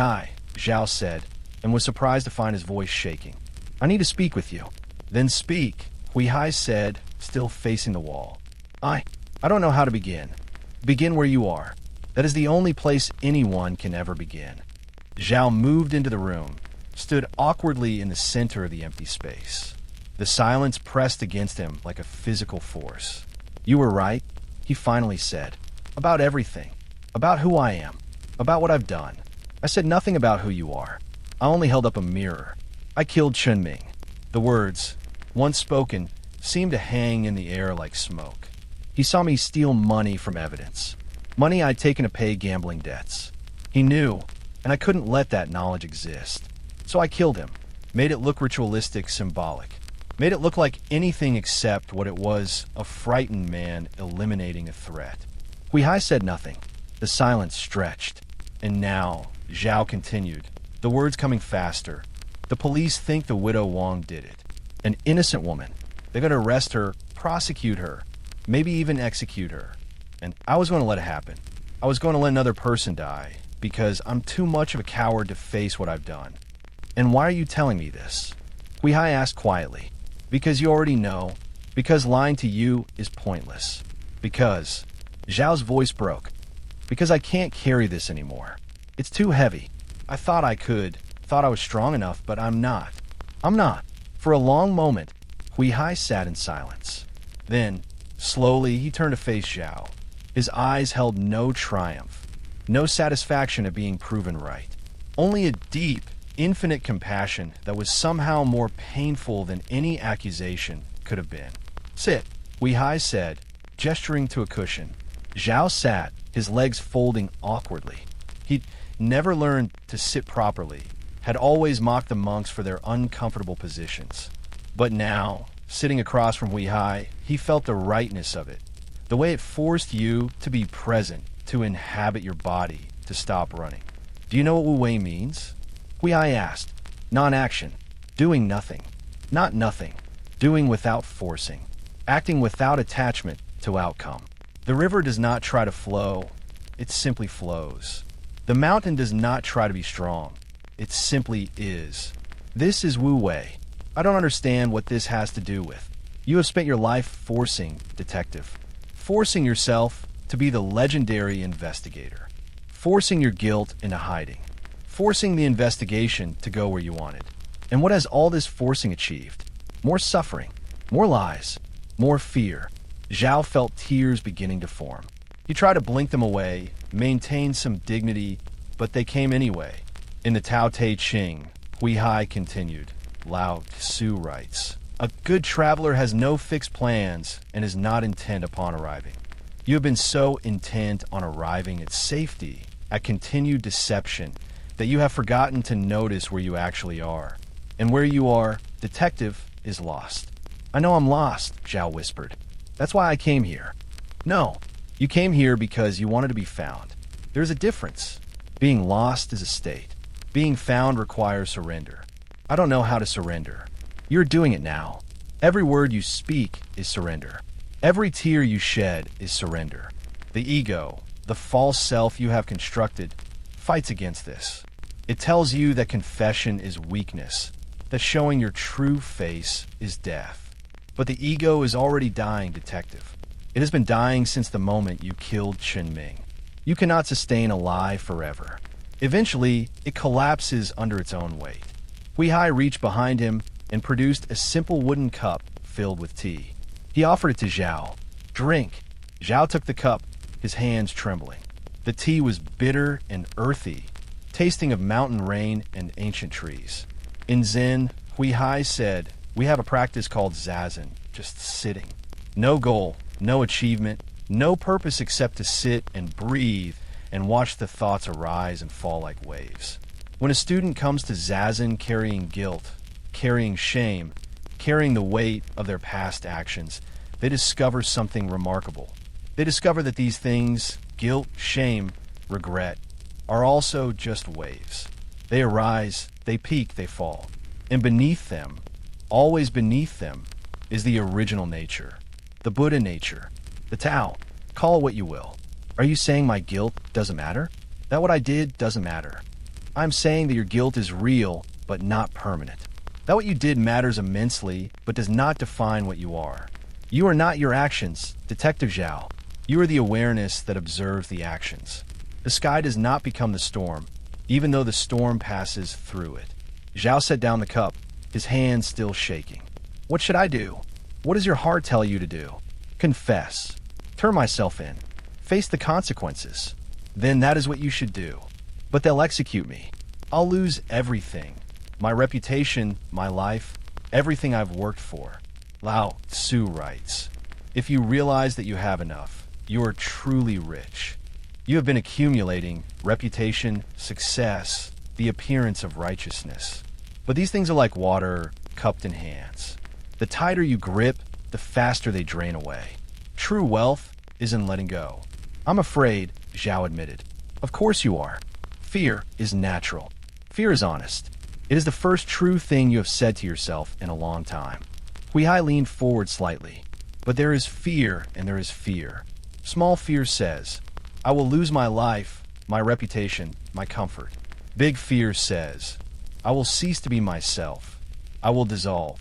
Zhao said, and was surprised to find his voice shaking. I need to speak with you. Then speak, Hui said, still facing the wall. I don't know how to begin. Begin where you are. That is the only place anyone can ever begin. Zhao moved into the room, stood awkwardly in the center of the empty space. The silence pressed against him like a physical force. You were right, he finally said. About everything. About who I am. About what I've done. I said nothing about who you are. I only held up a mirror. I killed Chunming. The words, once spoken, seemed to hang in the air like smoke. He saw me steal money from evidence. Money I'd taken to pay gambling debts. He knew, and I couldn't let that knowledge exist. So I killed him. Made it look ritualistic, symbolic. Made it look like anything except what it was, a frightened man eliminating a threat. Hui said nothing. The silence stretched. And now, Zhao continued, the words coming faster. The police think the widow Wang did it. An innocent woman. They're going to arrest her, prosecute her, maybe even execute her. And I was going to let it happen. I was going to let another person die, because I'm too much of a coward to face what I've done. And why are you telling me this? Hui asked quietly. Because you already know. Because lying to you is pointless. Because... Zhao's voice broke. Because I can't carry this anymore. It's too heavy. I thought I could. Thought I was strong enough, but I'm not. I'm not. For a long moment, Hui sat in silence. Then, slowly, he turned to face Zhao. His eyes held no triumph. No satisfaction at being proven right. Only a deep, infinite compassion that was somehow more painful than any accusation could have been. Sit, Hui said, gesturing to a cushion. Zhao sat, his legs folding awkwardly. He'd never learned to sit properly, had always mocked the monks for their uncomfortable positions. But now, sitting across from Hui, he felt the rightness of it. The way it forced you to be present, to inhabit your body, to stop running. Do you know what Wu Wei means? Hui asked. Non-action. Doing nothing. Not nothing. Doing without forcing. Acting without attachment to outcome. The river does not try to flow. It simply flows. The mountain does not try to be strong. It simply is. This is Wu Wei. I don't understand what this has to do with. You have spent your life forcing, detective. Forcing yourself to be the legendary investigator. Forcing your guilt into hiding. Forcing the investigation to go where you wanted. And what has all this forcing achieved? More suffering. More lies. More fear. Zhao felt tears beginning to form. He tried to blink them away, maintain some dignity, but they came anyway. In the Tao Te Ching, Hui continued, Lao Tzu writes, a good traveler has no fixed plans and is not intent upon arriving. You have been so intent on arriving at safety, at continued deception, that you have forgotten to notice where you actually are. And where you are, detective, is lost. I know I'm lost, Zhao whispered. That's why I came here. No, you came here because you wanted to be found. There's a difference. Being lost is a state. Being found requires surrender. I don't know how to surrender. You're doing it now. Every word you speak is surrender. Every tear you shed is surrender. The ego, the false self you have constructed, fights against this. It tells you that confession is weakness, that showing your true face is death. But the ego is already dying, detective. It has been dying since the moment you killed Chunming. You cannot sustain a lie forever. Eventually, it collapses under its own weight. Hui reached behind him, and produced a simple wooden cup filled with tea. He offered it to Zhao. "Drink." Zhao took the cup, his hands trembling. The tea was bitter and earthy, tasting of mountain rain and ancient trees. In Zen, Hui Hai said, "We have a practice called zazen, just sitting. No goal, no achievement, no purpose except to sit and breathe and watch the thoughts arise and fall like waves." When a student comes to zazen carrying guilt, carrying shame, carrying the weight of their past actions, they discover something remarkable. They discover that these things, guilt, shame, regret, are also just waves. They arise, they peak, they fall. And beneath them, always beneath them, is the original nature, the Buddha nature, the Tao. Call it what you will. Are you saying my guilt doesn't matter? That what I did doesn't matter? I'm saying that your guilt is real, but not permanent. That what you did matters immensely, but does not define what you are. You are not your actions, Detective Zhao. You are the awareness that observes the actions. The sky does not become the storm, even though the storm passes through it. Zhao set down the cup, his hands still shaking. What should I do? What does your heart tell you to do? Confess. Turn myself in. Face the consequences. Then that is what you should do. But they'll execute me. I'll lose everything. My reputation, my life, everything I've worked for. Lao Tzu writes, "If you realize that you have enough, you are truly rich. You have been accumulating reputation, success, the appearance of righteousness. But these things are like water cupped in hands. The tighter you grip, the faster they drain away. True wealth is in letting go." "I'm afraid," Zhao admitted. "Of course you are. Fear is natural. Fear is honest. It is the first true thing you have said to yourself in a long time." Hui Hai leaned forward slightly. "But there is fear and there is fear. Small fear says, I will lose my life, my reputation, my comfort. Big fear says, I will cease to be myself. I will dissolve.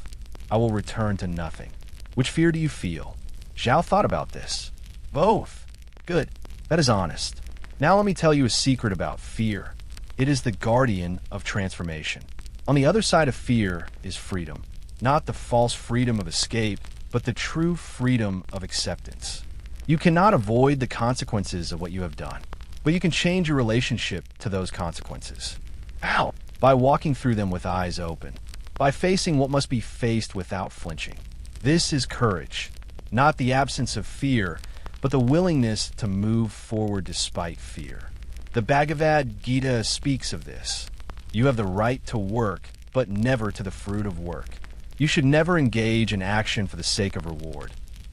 I will return to nothing. Which fear do you feel?" Zhao thought about this. "Both." "Good. That is honest. Now let me tell you a secret about fear. It is the guardian of transformation. On the other side of fear is freedom. Not the false freedom of escape, but the true freedom of acceptance. You cannot avoid the consequences of what you have done, but you can change your relationship to those consequences. How? By walking through them with eyes open, by facing what must be faced without flinching. This is courage, not the absence of fear, but the willingness to move forward despite fear. The Bhagavad Gita speaks of this. You have the right to work, but never to the fruit of work. You should never engage in action for the sake of reward,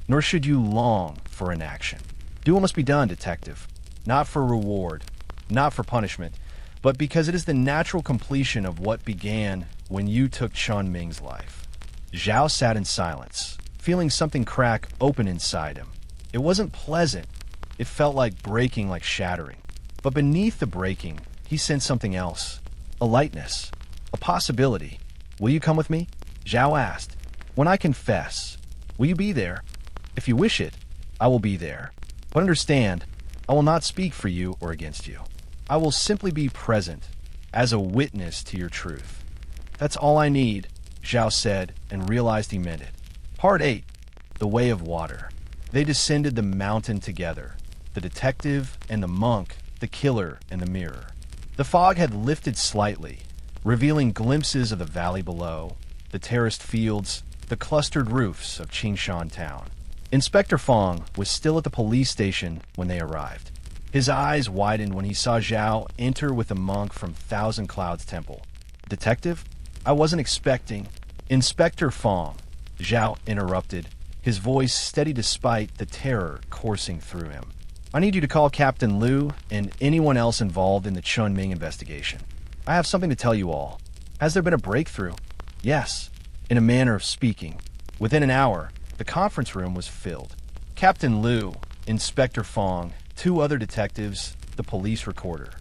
nor should you long for an action. Do what must be done, detective, not for reward, not for punishment, but because it is the natural completion of what began when you took Chun Ming's life." Zhao sat in silence, feeling something crack open inside him. It wasn't pleasant. It felt like breaking, like shattering. But beneath the breaking, he sensed something else. A lightness. A possibility. "Will you come with me?" Zhao asked. "When I confess, will you be there? If you wish it, I will be there. But understand, I will not speak for you or against you. I will simply be present as a witness to your truth." "That's all I need," Zhao said, and realized he meant it. Part 8. The Way of Water. They descended the mountain together, the detective and the monk, the killer and the mirror. The fog had lifted slightly, revealing glimpses of the valley below, the terraced fields, the clustered roofs of Qingshan town. Inspector Fong was still at the police station when they arrived. His eyes widened when he saw Zhao enter with a monk from Thousand Clouds Temple. "Detective? I wasn't expecting—" "Inspector Fong," Zhao interrupted, his voice steady despite the terror coursing through him. "I need you to call Captain Liu and anyone else involved in the Chun Ming investigation. I have something to tell you all. Has there been a breakthrough?" "Yes," in a manner of speaking. Within an hour, the conference room was filled. Captain Liu, Inspector Fong, 2 other detectives, the police recorder.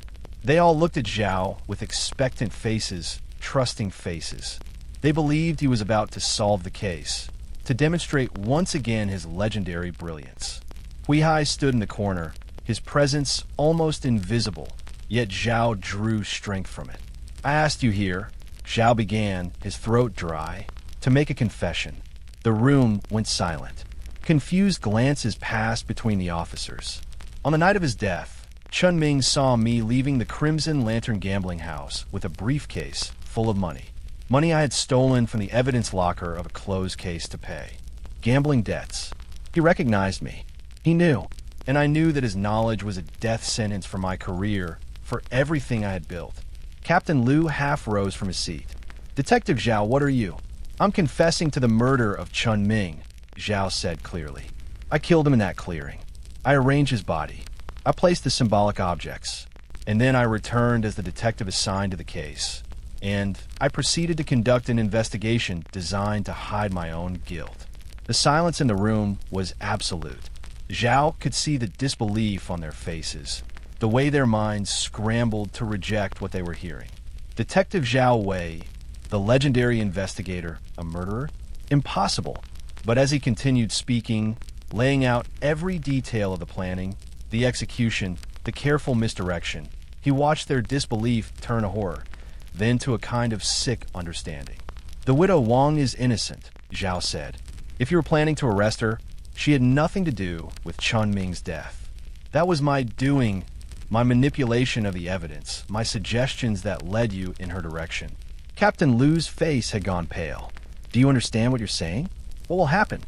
They all looked at Zhao with expectant faces, trusting faces. They believed he was about to solve the case, to demonstrate once again his legendary brilliance. Hui Hai stood in the corner, his presence almost invisible, yet Zhao drew strength from it. "I asked you here," Zhao began, his throat dry. to make a confession. The room went silent. Confused glances passed between the officers. On the night of his death, Chun Ming saw me leaving the Crimson Lantern gambling house with a briefcase full of money. Money I had stolen from the evidence locker of a closed case to pay. Gambling debts. He recognized me. He knew, and I knew that his knowledge was a death sentence for my career, for everything I had built. Captain Liu half rose from his seat. "Detective Zhao, what are you?" "I'm confessing to the murder of Chun Ming," Zhao said clearly. "I killed him in that clearing. I arranged his body. I placed the symbolic objects. And then I returned as the detective assigned to the case. And I proceeded to conduct an investigation designed to hide my own guilt." The silence in the room was absolute. Zhao could see the disbelief on their faces, the way their minds scrambled to reject what they were hearing. Detective Zhao Wei, the legendary investigator, a murderer? Impossible. But as he continued speaking, laying out every detail of the planning, the execution, the careful misdirection, he watched their disbelief turn to horror, then to a kind of sick understanding. "The widow Wang is innocent," Zhao said. "If you were planning to arrest her, she had nothing to do with Chun Ming's death. That was my doing, my manipulation of the evidence, my suggestions that led you in her direction." Captain Liu's face had gone pale. "Do you understand what you're saying? What will happen?"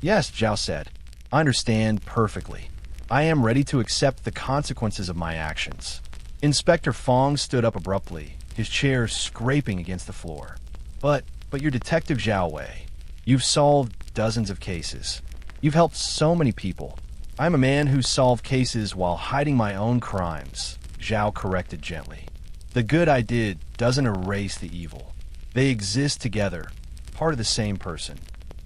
"Yes," Zhao said. "I understand perfectly. I am ready to accept the consequences of my actions." Inspector Fong stood up abruptly, his chair scraping against the floor. But you're Detective Zhao Wei. You've solved dozens of cases. You've helped so many people. I'm a man who solved cases while hiding my own crimes," Zhao corrected gently. "The good I did doesn't erase the evil. They exist together, part of the same person.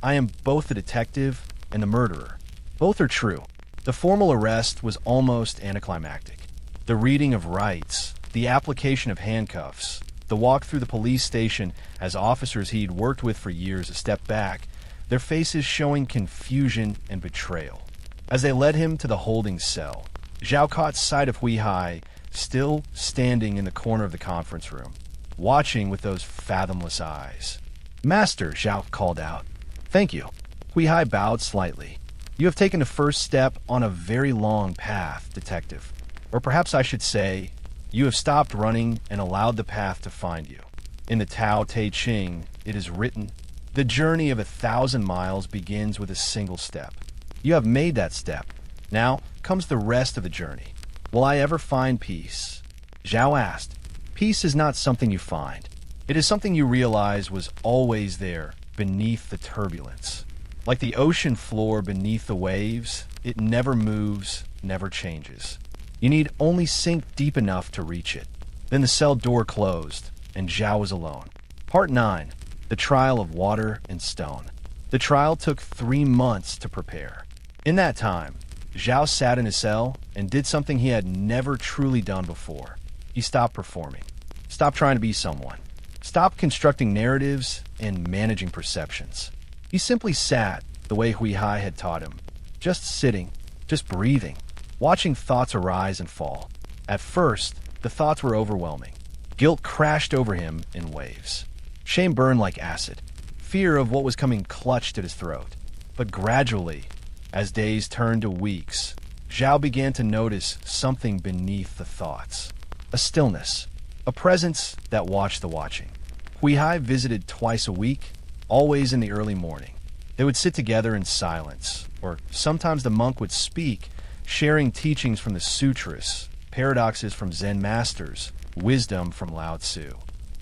I am both the detective and the murderer. Both are true." The formal arrest was almost anticlimactic. The reading of rights, the application of handcuffs, the walk through the police station as officers he'd worked with for years stepped back, their faces showing confusion and betrayal. As they led him to the holding cell, Zhao caught sight of Hui Hai, still standing in the corner of the conference room, watching with those fathomless eyes. "Master," Zhao called out. "Thank you." Hui Hai bowed slightly. "You have taken the first step on a very long path, detective. Or perhaps I should say, you have stopped running and allowed the path to find you. In the Tao Te Ching, it is written, 'The journey of 1,000 miles begins with a single step.' You have made that step. Now comes the rest of the journey. Will I ever find peace?" Zhao asked. "Peace is not something you find. It is something you realize was always there, beneath the turbulence. Like the ocean floor beneath the waves, it never moves, never changes. You need only sink deep enough to reach it." Then the cell door closed, and Zhao was alone. Part 9. The Trial of Water and Stone. The trial took 3 months to prepare. In that time, Zhao sat in his cell and did something he had never truly done before. He stopped performing. Stopped trying to be someone. Stopped constructing narratives and managing perceptions. He simply sat the way Hui Hai had taught him. Just sitting, just breathing, watching thoughts arise and fall. At first, the thoughts were overwhelming. Guilt crashed over him in waves. Shame burned like acid. Fear of what was coming clutched at his throat. But gradually, as days turned to weeks, Zhao began to notice something beneath the thoughts. A stillness. A presence that watched the watching. Hui Hai visited twice a week, always in the early morning. They would sit together in silence, or sometimes the monk would speak, sharing teachings from the sutras, paradoxes from Zen masters, wisdom from Lao Tzu.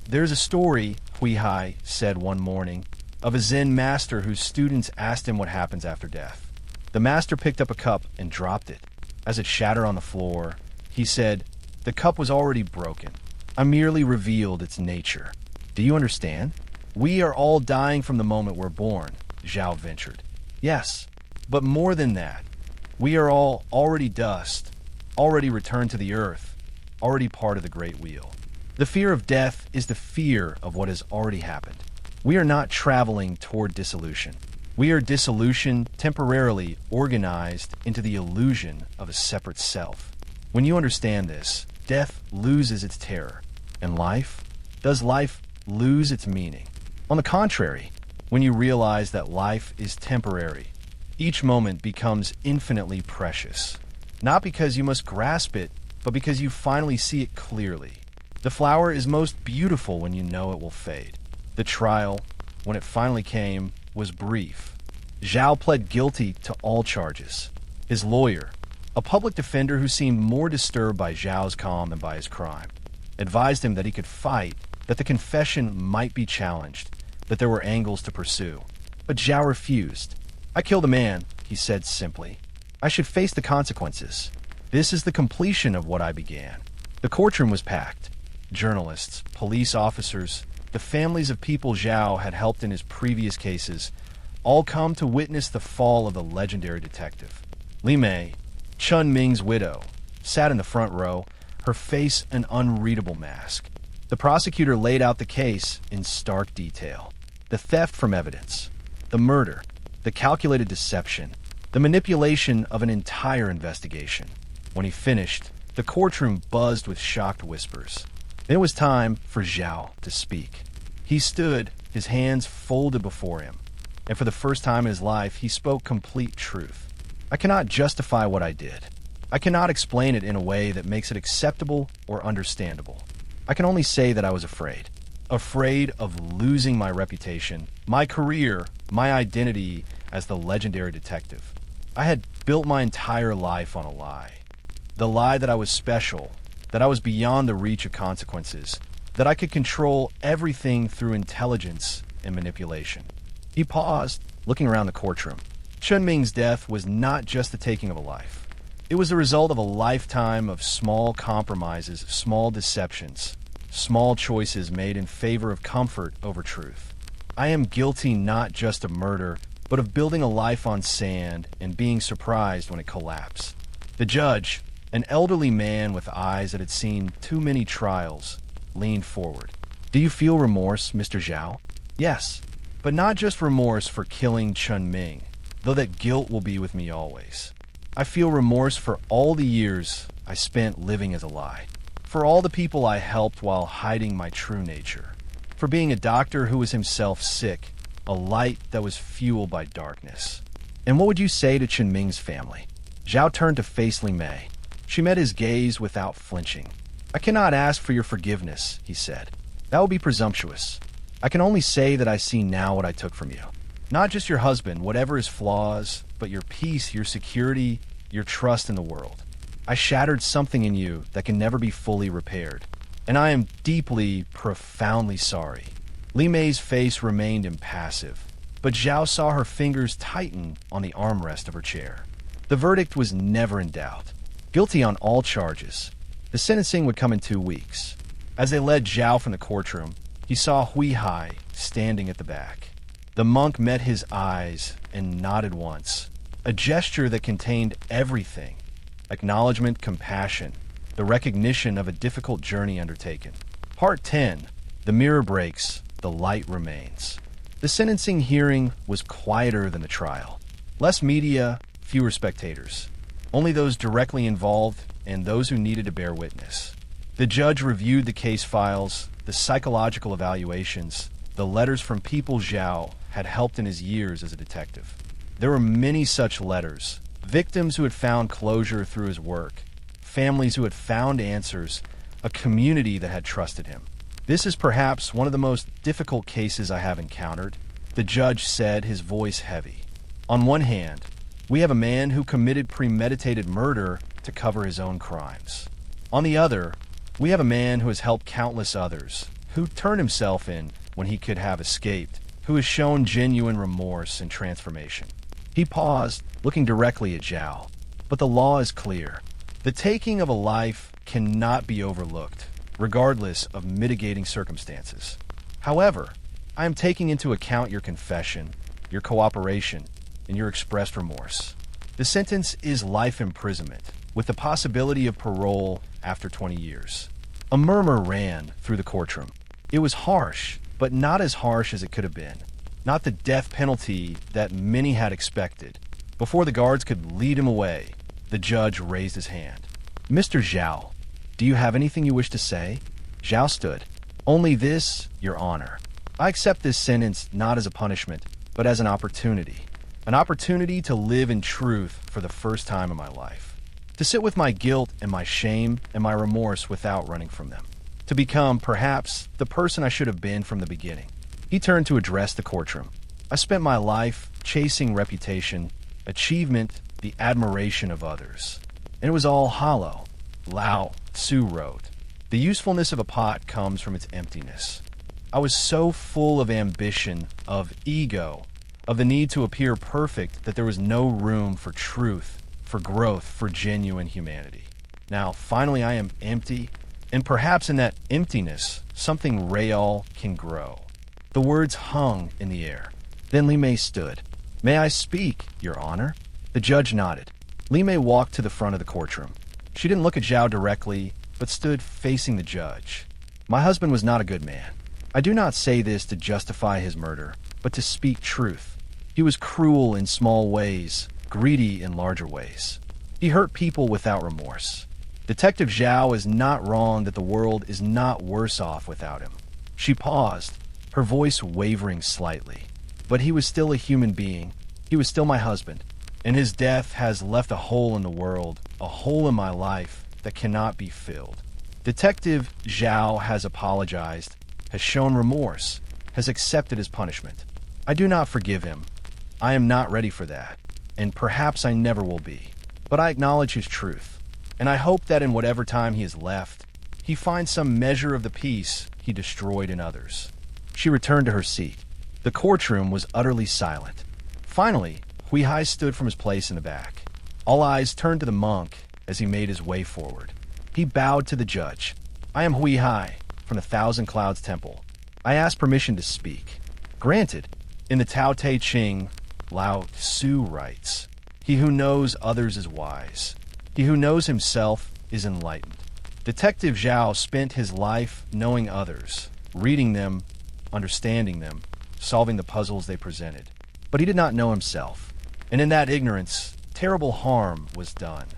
"There's a story," Hui Hai said one morning, "of a Zen master whose students asked him what happens after death. The master picked up a cup and dropped it. As it shattered on the floor, he said, 'The cup was already broken. I merely revealed its nature.' Do you understand? We are all dying from the moment we're born," Zhao ventured. "Yes, but more than that. We are all already dust, already returned to the earth, already part of the great wheel. The fear of death is the fear of what has already happened. We are not traveling toward dissolution. We are dissolution temporarily organized into the illusion of a separate self. When you understand this, death loses its terror. And life? Does life lose its meaning? On the contrary, when you realize that life is temporary. Each moment becomes infinitely precious, not because you must grasp it, but because you finally see it clearly. The flower is most beautiful when you know it will fade. The trial, when it finally came, was brief. Zhao pled guilty to all charges. His lawyer, a public defender who seemed more disturbed by Zhao's calm than by his crime, advised him that he could fight, that the confession might be challenged, that there were angles to pursue. But Zhao refused. "I killed a man," he said simply. "I should face the consequences. This is the completion of what I began." The courtroom was packed. Journalists, police officers, the families of people Zhao had helped in his previous cases, all come to witness the fall of the legendary detective. Li Mei, Chun Ming's widow, sat in the front row, her face an unreadable mask. The prosecutor laid out the case in stark detail. The theft from evidence, the murder, the calculated deception, the manipulation of an entire investigation. When he finished, the courtroom buzzed with shocked whispers. Then it was time for Zhao to speak. He stood, his hands folded before him, and for the first time in his life, he spoke complete truth. "I cannot justify what I did. I cannot explain it in a way that makes it acceptable or understandable. I can only say that I was afraid. Afraid of losing my reputation, my career, my identity as the legendary detective. I had built my entire life on a lie. The lie that I was special, that I was beyond the reach of consequences, that I could control everything through intelligence and manipulation." He paused, looking around the courtroom. Chun Ming's death was not just the taking of a life. It was the result of a lifetime of small compromises, small deceptions, small choices made in favor of comfort over truth. I am guilty not just of murder, but of building a life on sand and being surprised when it collapsed. The judge, an elderly man with eyes that had seen too many trials, leaned forward. "Do you feel remorse, Mr. Zhao?" "Yes, but not just remorse for killing Chun Ming, though that guilt will be with me always. I feel remorse for all the years I spent living as a lie, for all the people I helped while hiding my true nature, for being a doctor who was himself sick, a light that was fueled by darkness." "And what would you say to Chun Ming's family?" Zhao turned to face Li Mei. She met his gaze without flinching. "I cannot ask for your forgiveness," he said. "That would be presumptuous. I can only say that I see now what I took from you. Not just your husband, whatever his flaws, but your peace, your security, your trust in the world. I shattered something in you that can never be fully repaired. And I am deeply, profoundly sorry." Li Mei's face remained impassive, but Zhao saw her fingers tighten on the armrest of her chair. The verdict was never in doubt. Guilty on all charges. The sentencing would come in 2 weeks. As they led Zhao from the courtroom, he saw Hui Hai standing at the back. The monk met his eyes and nodded once, a gesture that contained everything: acknowledgement, compassion, the recognition of a difficult journey undertaken. Part 10. The mirror breaks, the light remains. The sentencing hearing was quieter than the trial. Less media, fewer spectators. Only those directly involved and those who needed to bear witness. The judge reviewed the case files, the psychological evaluations, the letters from people Zhao had helped in his years as a detective. There were many such letters, victims who had found closure through his work, families who had found answers, a community that had trusted him. "This is perhaps one of the most difficult cases I have encountered," the judge said, his voice heavy. "On one hand, we have a man who committed premeditated murder to cover his own crimes. On the other, we have a man who has helped countless others, who turned himself in when he could have escaped, who has shown genuine remorse and transformation." He paused, looking directly at Zhao. "But the law is clear. The taking of a life cannot be overlooked, regardless of mitigating circumstances. However, I am taking into account your confession, your cooperation, and your expressed remorse. The sentence is life imprisonment, with the possibility of parole after 20 years. A murmur ran through the courtroom. It was harsh, but not as harsh as it could have been. Not the death penalty that many had expected. Before the guards could lead him away, the judge raised his hand. "Mr. Zhao, do you have anything you wish to say?" Zhao stood. "Only this, Your Honor. I accept this sentence not as a punishment, but as an opportunity. An opportunity to live in truth for the first time in my life. To sit with my guilt and my shame and my remorse without running from them. To become, perhaps, the person I should have been from the beginning. He turned to address the courtroom. I spent my life chasing reputation, achievement, the admiration of others. And it was all hollow. Lao Tzu wrote, "The usefulness of a pot comes from its emptiness." I was so full of ambition, of ego, of the need to appear perfect that there was no room for truth, for growth, for genuine humanity. Now, finally, I am empty, and perhaps in that emptiness, something real can grow. The words hung in the air. Then Li Mei stood. "May I speak, Your Honor?" The judge nodded. Li Mei walked to the front of the courtroom. She didn't look at Zhao directly, but stood facing the judge. "My husband was not a good man. I do not say this to justify his murder, but to speak truth. He was cruel in small ways, greedy in larger ways. He hurt people without remorse. Detective Zhao is not wrong that the world is not worse off without him." She paused, her voice wavering slightly. "But he was still a human being. He was still my husband. And his death has left a hole in the world, a hole in my life that cannot be filled. Detective Zhao has apologized, has shown remorse, has accepted his punishment. I do not forgive him. I am not ready for that, and perhaps I never will be. But I acknowledge his truth, and I hope that in whatever time he has left, he finds some measure of the peace he destroyed in others." She returned to her seat. The courtroom was utterly silent. Finally, Hui Hai stood from his place in the back. All eyes turned to the monk as he made his way forward. He bowed to the judge. "I am Hui Hai, from the Thousand Clouds Temple. I ask permission to speak." "Granted." In the Tao Te Ching, Lao Tzu writes, "He who knows others is wise. He who knows himself is enlightened." Detective Zhao spent his life knowing others, reading them, understanding them, solving the puzzles they presented. But he did not know himself, and in that ignorance, terrible harm was done.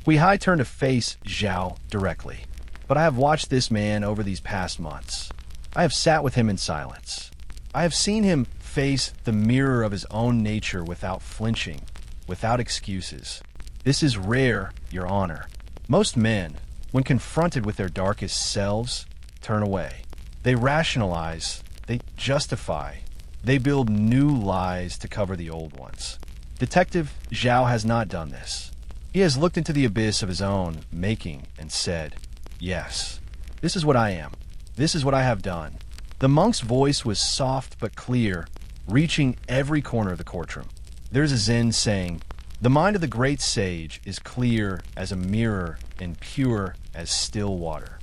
Hui Hai turned to face Zhao directly. "But I have watched this man over these past months. I have sat with him in silence. I have seen him face the mirror of his own nature without flinching, without excuses. This is rare, Your Honor. Most men, when confronted with their darkest selves, turn away. They rationalize, they justify, they build new lies to cover the old ones. Detective Zhao has not done this. He has looked into the abyss of his own making and said, 'Yes, this is what I am. This is what I have done.'" The monk's voice was soft but clear, reaching every corner of the courtroom. There's a Zen saying, "The mind of the great sage is clear as a mirror and pure as still water."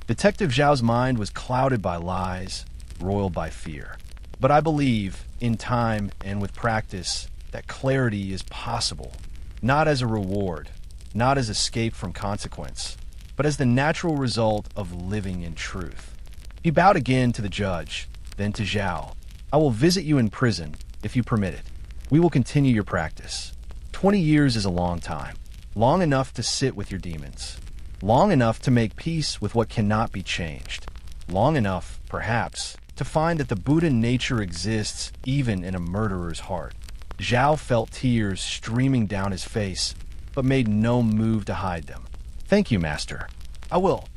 Detective Zhao's mind was clouded by lies, roiled by fear. But I believe, in time and with practice, that clarity is possible, not as a reward, not as escape from consequence, but as the natural result of living in truth. He bowed again to the judge, then to Zhao. "I will visit you in prison, if you permit it. We will continue your practice. 20 years is a long time, long enough to sit with your demons, long enough to make peace with what cannot be changed, long enough, perhaps, to find that the Buddha nature exists even in a murderer's heart." Zhao felt tears streaming down his face, but made no move to hide them. "Thank you, Master. I will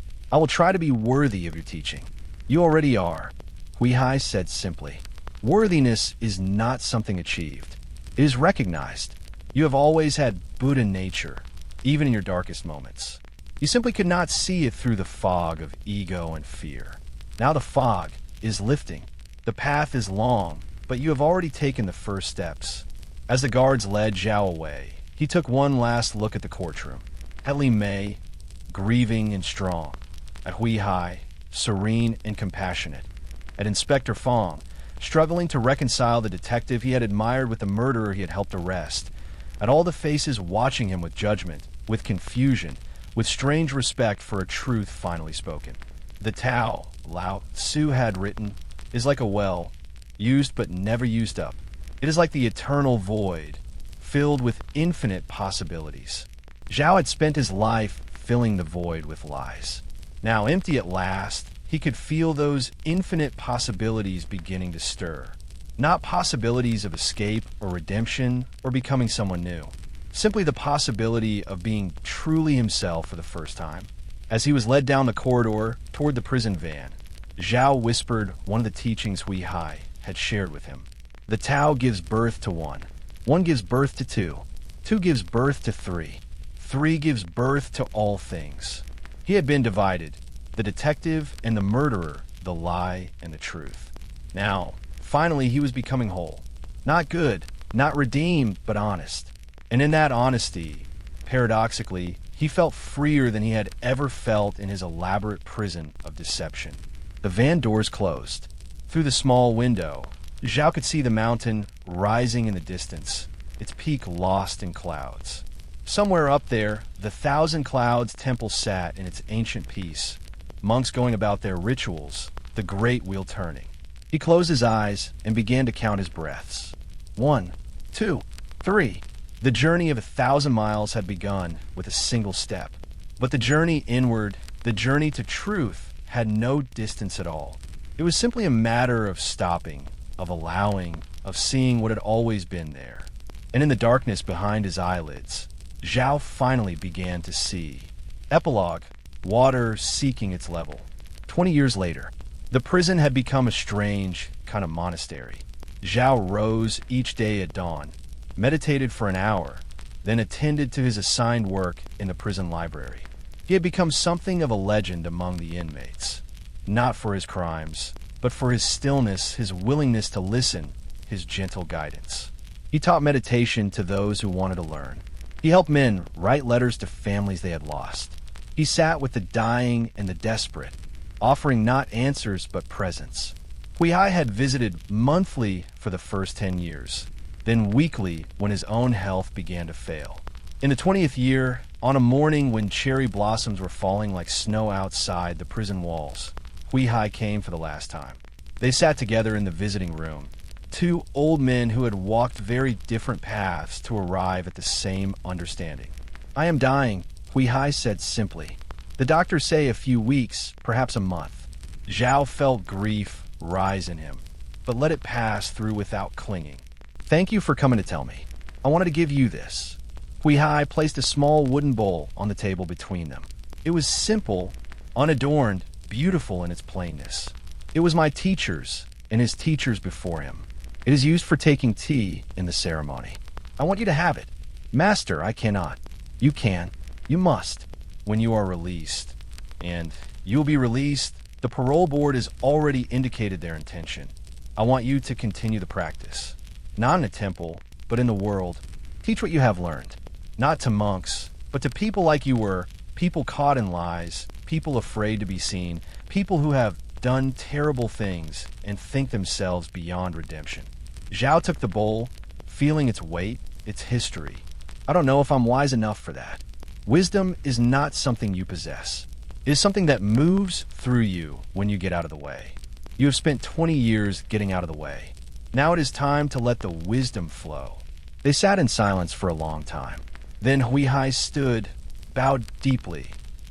try to be worthy of your teaching." "You already are," Hui Hai said simply. "Worthiness is not something achieved. It is recognized. You have always had Buddha nature, even in your darkest moments. You simply could not see it through the fog of ego and fear. Now the fog is lifting. The path is long, but you have already taken the first steps." As the guards led Zhao away, he took one last look at the courtroom. At Li Mei, grieving and strong. At Hui Hai, serene and compassionate. At Inspector Fong, struggling to reconcile the detective he had admired with the murderer he had helped arrest. At all the faces watching him with judgment, with confusion, with strange respect for a truth finally spoken. The Tao, Lao Tzu had written, is like a well, used but never used up. It is like the eternal void, filled with infinite possibilities. Zhao had spent his life filling the void with lies. Now empty at last, he He could feel those infinite possibilities beginning to stir. Not possibilities of escape or redemption or becoming someone new. Simply the possibility of being truly himself for the first time. As he was led down the corridor toward the prison van, Zhao whispered one of the teachings Hui Hai had shared with him. The Tao gives birth to one. One gives birth to two. Two gives birth to three. Three gives birth to all things. He had been divided, the detective and the murderer, the lie and the truth. Now, finally, he was becoming whole. Not good, not redeemed, but honest. And in that honesty, paradoxically, he felt freer than he had ever felt in his elaborate prison of deception. The van doors closed. Through the small window, Zhao could see the mountain rising in the distance, its peak lost in clouds. Somewhere up there, the Thousand Clouds temple sat in its ancient peace, monks going about their rituals, the great wheel turning. He closed his eyes and began to count his breaths. 1, 2, 3. The journey of 1,000 miles had begun with a single step. But the journey inward, the journey to truth, had no distance at all. It was simply a matter of stopping, of allowing, of seeing what had always been there. And in the darkness behind his eyelids, Zhao finally began to see. Epilogue: water seeking its level. 20 years later, the prison had become a strange kind of monastery. Zhao rose each day at dawn, meditated for an hour, then attended to his assigned work in the prison library. He had become something of a legend among the inmates, not for his crimes, but for his stillness, his willingness to listen, his gentle guidance. He taught meditation to those who wanted to learn. He helped men write letters to families they had lost. He sat with the dying and the desperate, offering not answers but presence. Hui Hai had visited monthly for the first 10 years, then weekly when his own health began to fail. In the 20th year, on a morning when cherry blossoms were falling like snow outside the prison walls, Hui Hai came for the last time. They sat together in the visiting room, two old men who had walked very different paths to arrive at the same understanding. "I am dying," Hui Hai said simply. "The doctors say a few weeks, perhaps a month." Zhao felt grief rise in him, but let it pass through without clinging. "Thank you for coming to tell me. I wanted to give you this." Hui Hai placed a small wooden bowl on the table between them. It was simple, unadorned, beautiful in its plainness. It was my teacher's and his teachers before him. It is used for taking tea in the ceremony. I want you to have it. Master, I cannot. You can. You must. When you are released. And you will be released. The parole board has already indicated their intention. I want you to continue the practice. Not in a temple, but in the world. Teach what you have learned. Not to monks, but to people like you were, people caught in lies, people afraid to be seen, people who have done terrible things and think themselves beyond redemption. Zhao took the bowl, feeling its weight, its history. I don't know if I'm wise enough for that. Wisdom is not something you possess. It is something that moves through you when you get out of the way. You have spent 20 years getting out of the way. Now it is time to let the wisdom flow. They sat in silence for a long time. Then Hui Hai stood, bowed deeply,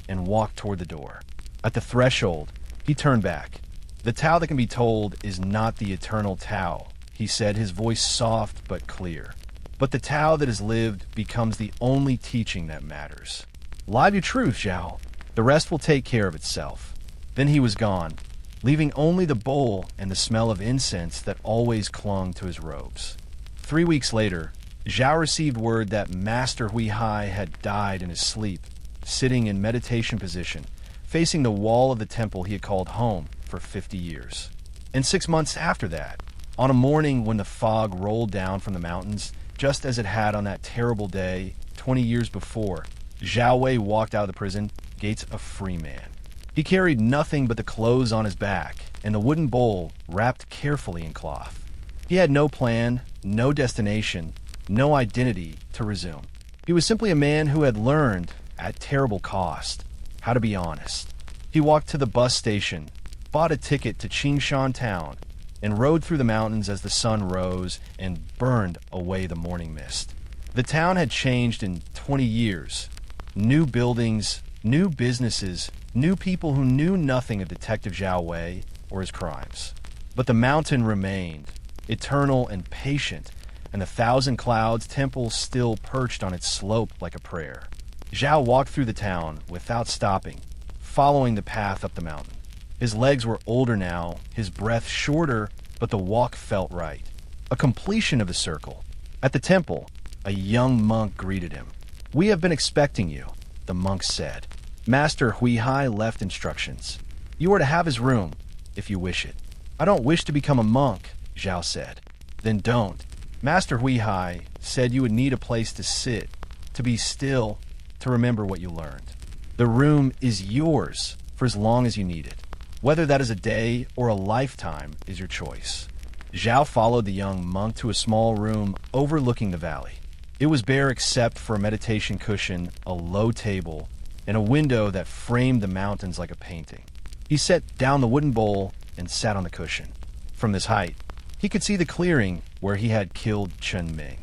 and walked toward the door. At the threshold, he turned back. "The Tao that can be told is not the eternal Tao," he said, his voice soft but clear. "But the Tao that is lived becomes the only teaching that matters. Live your truth, Zhao. The rest will take care of itself." Then he was gone, leaving only the bowl and the smell of incense that always clung to his robes. 3 weeks later, Zhao received word that Master Hui Hai had died in his sleep, sitting in meditation position, facing the wall of the temple he had called home for 50 years. And 6 months after that, on a morning when the fog rolled down from the mountains, just as it had on that terrible day 20 years before, Zhao Wei walked out of the prison gates a free man. He carried nothing but the clothes on his back and the wooden bowl wrapped carefully in cloth. He had no plan, no destination, no identity to resume. He was simply a man who had learned, at terrible cost, how to be honest. He walked to the bus station, bought a ticket to Qingshan town, and rode through the mountains as the sun rose and burned away the morning mist. The town had changed in 20 years. New buildings, new businesses, New people who knew nothing of Detective Zhao Wei or his crimes. But the mountain remained, eternal and patient, and the thousand clouds temple still perched on its slope like a prayer. Zhao walked through the town without stopping, following the path up the mountain. His legs were older now, his breath shorter, but the walk felt right. A completion of the circle. At the temple, a young monk greeted him. "We have been expecting you," the monk said. Master Huihai left instructions. "You are to have his room, if you wish it." "I don't wish to become a monk," Zhao said. "Then don't." Master Huihai said you would need a place to sit, to be still, to remember what you learned. The room is yours for as long as you need it. Whether that is a day or a lifetime is your choice. Zhao followed the young monk to a small room overlooking the valley. It was bare except for a meditation cushion, a low table, and a window that framed the mountains like a painting. He set down the wooden bowl and sat on the cushion. From this height, he could see the clearing where he had killed Chen Ming.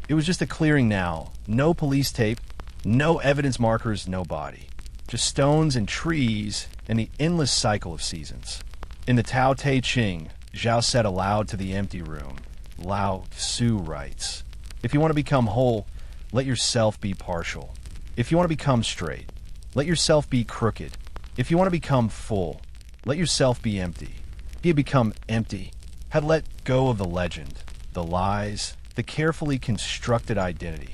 It was just a clearing now, no police tape, no evidence markers, no body. Just stones and trees and the endless cycle of seasons. In the Tao Te Ching, Zhao said aloud to the empty room, Lao Tzu writes, "If you want to become whole, let yourself be partial. If you want to become straight, let yourself be crooked. If you want to become full, let yourself be empty." He had become empty, had let go of the legend, the lies, the carefully constructed identity,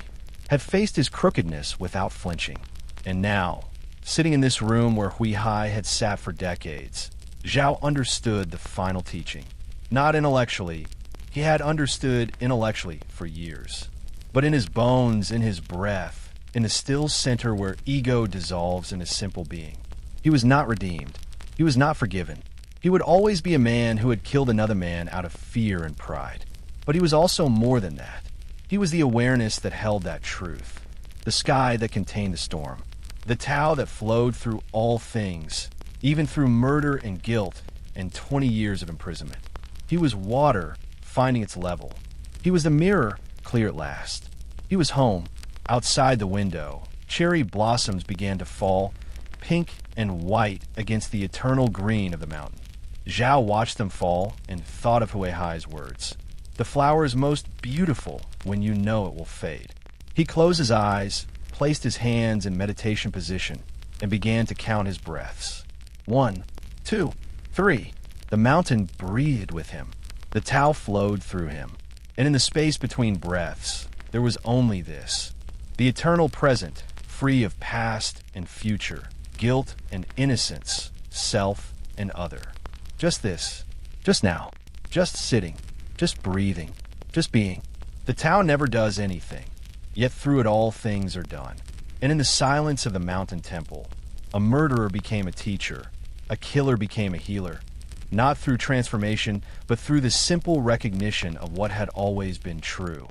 had faced his crookedness without flinching. And now, sitting in this room where Huihai had sat for decades, Zhao understood the final teaching. Not intellectually, he had understood intellectually for years. But in his bones, in his breath, in the still center where ego dissolves in a simple being. He was not redeemed. He was not forgiven. He would always be a man who had killed another man out of fear and pride. But he was also more than that. He was the awareness that held that truth, the sky that contained the storm, the Tao that flowed through all things, even through murder and guilt and 20 years of imprisonment. He was water finding its level. He was the mirror clear at last. He was home. Outside the window, cherry blossoms began to fall, pink and white against the eternal green of the mountain. Zhao watched them fall and thought of Huihai's words. The flower is most beautiful when you know it will fade. He closed his eyes, placed his hands in meditation position, and began to count his breaths. 1, 2, 3. The mountain breathed with him. The Tao flowed through him. And in the space between breaths, there was only this. The eternal present, free of past and future, guilt and innocence, self and other. Just this, just now, just sitting, just breathing, just being. The Tao never does anything, yet through it all things are done. And in the silence of the mountain temple, a murderer became a teacher, a killer became a healer, not through transformation, but through the simple recognition of what had always been true.